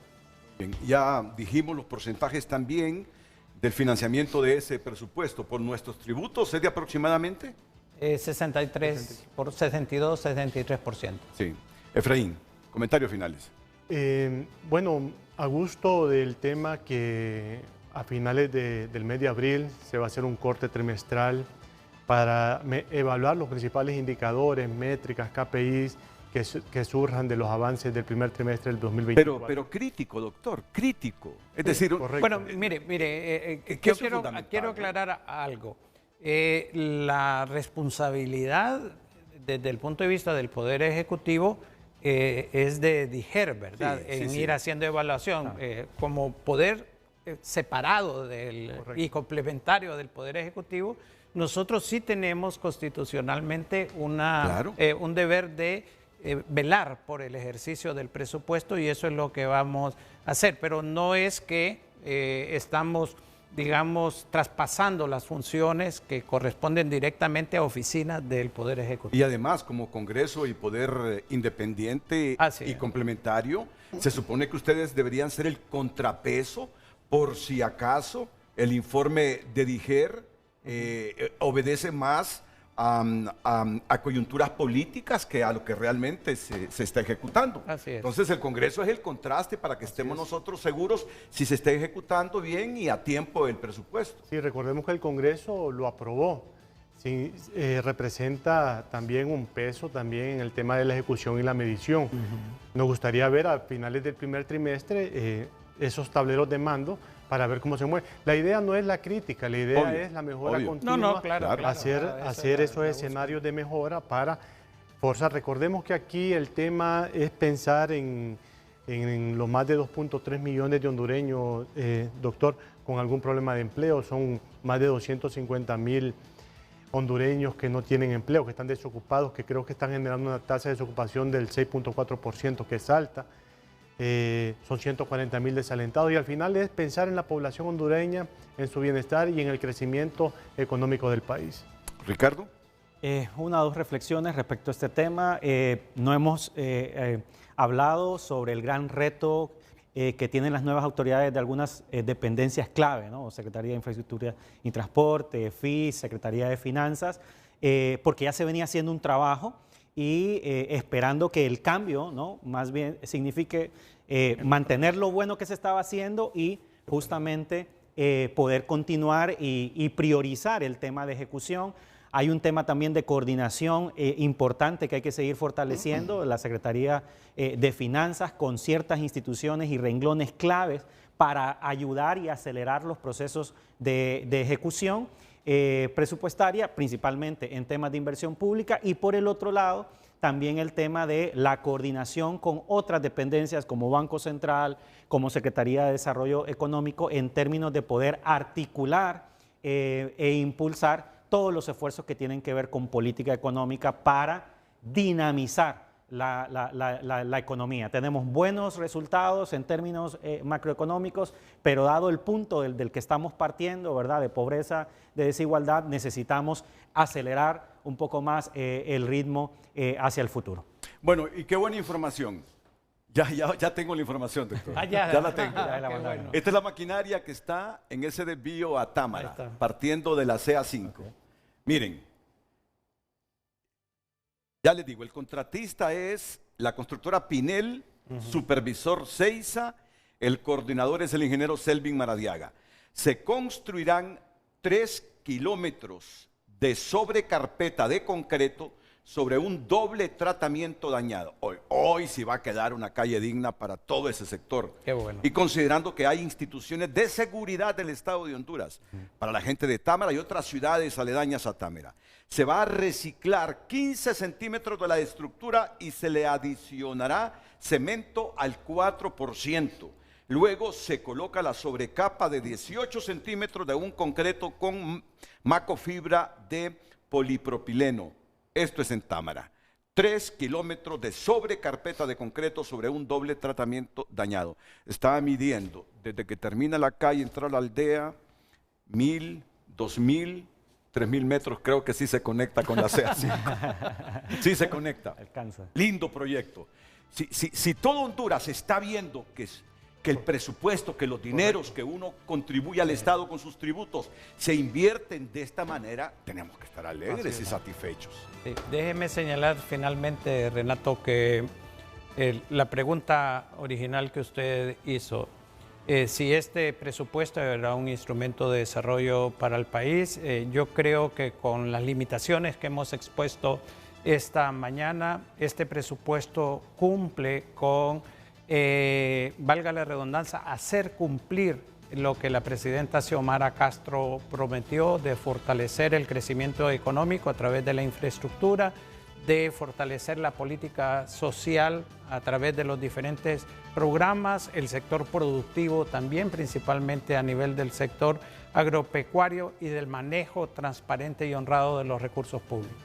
Bien, ya dijimos los porcentajes también del financiamiento de ese presupuesto por nuestros tributos, ¿es de aproximadamente? 63, por 62, 63%. Sí. Efraín, comentarios finales. Bueno, a gusto del tema que a finales del mes de abril se va a hacer un corte trimestral para evaluar los principales indicadores, métricas, KPIs que surjan de los avances del primer trimestre del 2024. Pero crítico, doctor, crítico. Es decir, correcto. Bueno, mire, yo quiero aclarar algo. La responsabilidad desde el punto de vista del Poder Ejecutivo es de DIGER, ¿verdad? Ir haciendo evaluación como poder separado y complementario del Poder Ejecutivo. Nosotros sí tenemos constitucionalmente un deber de velar por el ejercicio del presupuesto y eso es lo que vamos a hacer, pero no es que estamos, digamos, traspasando las funciones que corresponden directamente a oficinas del Poder Ejecutivo. Y además, como Congreso y Poder Independiente y complementario, se supone que ustedes deberían ser el contrapeso por si acaso el informe de DIGER obedece más a coyunturas políticas que a lo que realmente se está ejecutando. Así es. Entonces el Congreso es el contraste para que estemos nosotros seguros si se está ejecutando bien y a tiempo el presupuesto. Sí, recordemos que el Congreso lo aprobó. Sí, representa también un peso también en el tema de la ejecución y la medición. Nos gustaría ver a finales del primer trimestre esos tableros de mando para ver cómo se mueve. La idea no es la crítica, la idea es la mejora continua, hacer esos escenarios de mejora para forzar. Recordemos que aquí el tema es pensar en los más de 2.3 millones de hondureños, doctor, con algún problema de empleo. Son más de 250.000 hondureños que no tienen empleo, que están desocupados, que creo que están generando una tasa de desocupación del 6.4%, que es alta. Son 140.000 desalentados y al final es pensar en la población hondureña, en su bienestar y en el crecimiento económico del país. Ricardo. Una o dos reflexiones respecto a este tema. No hemos hablado sobre el gran reto que tienen las nuevas autoridades de algunas dependencias clave, ¿no? Secretaría de Infraestructura y Transporte, FIS, Secretaría de Finanzas, porque ya se venía haciendo un trabajo y esperando que el cambio, ¿no?, más bien signifique mantener lo bueno que se estaba haciendo y justamente poder continuar y priorizar el tema de ejecución. Hay un tema también de coordinación importante que hay que seguir fortaleciendo, la Secretaría de Finanzas con ciertas instituciones y renglones claves para ayudar y acelerar los procesos de ejecución presupuestaria, principalmente en temas de inversión pública, y por el otro lado también el tema de la coordinación con otras dependencias como Banco Central, como Secretaría de Desarrollo Económico, en términos de poder articular e impulsar todos los esfuerzos que tienen que ver con política económica para dinamizar la economía. Tenemos buenos resultados en términos macroeconómicos, pero dado el punto del que estamos partiendo, ¿verdad?, de pobreza, de desigualdad, necesitamos acelerar un poco más el ritmo hacia el futuro. Bueno, y qué buena información. Ya tengo la información, doctor. Ya la tengo. Bueno. Esta es la maquinaria que está en ese desvío a Támara, partiendo de la CA5. Miren, ya les digo, el contratista es la constructora Pinel, supervisor Seiza, el coordinador es el ingeniero Selvin Maradiaga. Se construirán 3 kilómetros de sobrecarpeta de concreto sobre un doble tratamiento dañado. Hoy sí va a quedar una calle digna para todo ese sector. Qué bueno. Y considerando que hay instituciones de seguridad del Estado de Honduras para la gente de Támara y otras ciudades aledañas a Támara. Se va a reciclar 15 centímetros de la estructura y se le adicionará cemento al 4%. Luego se coloca la sobrecapa de 18 centímetros de un concreto con macofibra de polipropileno. Esto es en Támara. 3 kilómetros de sobrecarpeta de concreto sobre un doble tratamiento dañado. Estaba midiendo desde que termina la calle, entrar a la aldea, 1000, 2000, 3000 metros, creo que sí se conecta con la CA5. Sí se conecta. Alcanza. Lindo proyecto. Si todo Honduras está viendo que el presupuesto, que los dineros que uno contribuye al Estado con sus tributos se invierten de esta manera, tenemos que estar alegres y satisfechos. Sí, déjeme señalar finalmente, Renato, que la pregunta original que usted hizo, si este presupuesto era un instrumento de desarrollo para el país, yo creo que con las limitaciones que hemos expuesto esta mañana, este presupuesto cumple con, valga la redundancia, hacer cumplir lo que la presidenta Xiomara Castro prometió de fortalecer el crecimiento económico a través de la infraestructura, de fortalecer la política social a través de los diferentes programas, el sector productivo también, principalmente a nivel del sector agropecuario y del manejo transparente y honrado de los recursos públicos.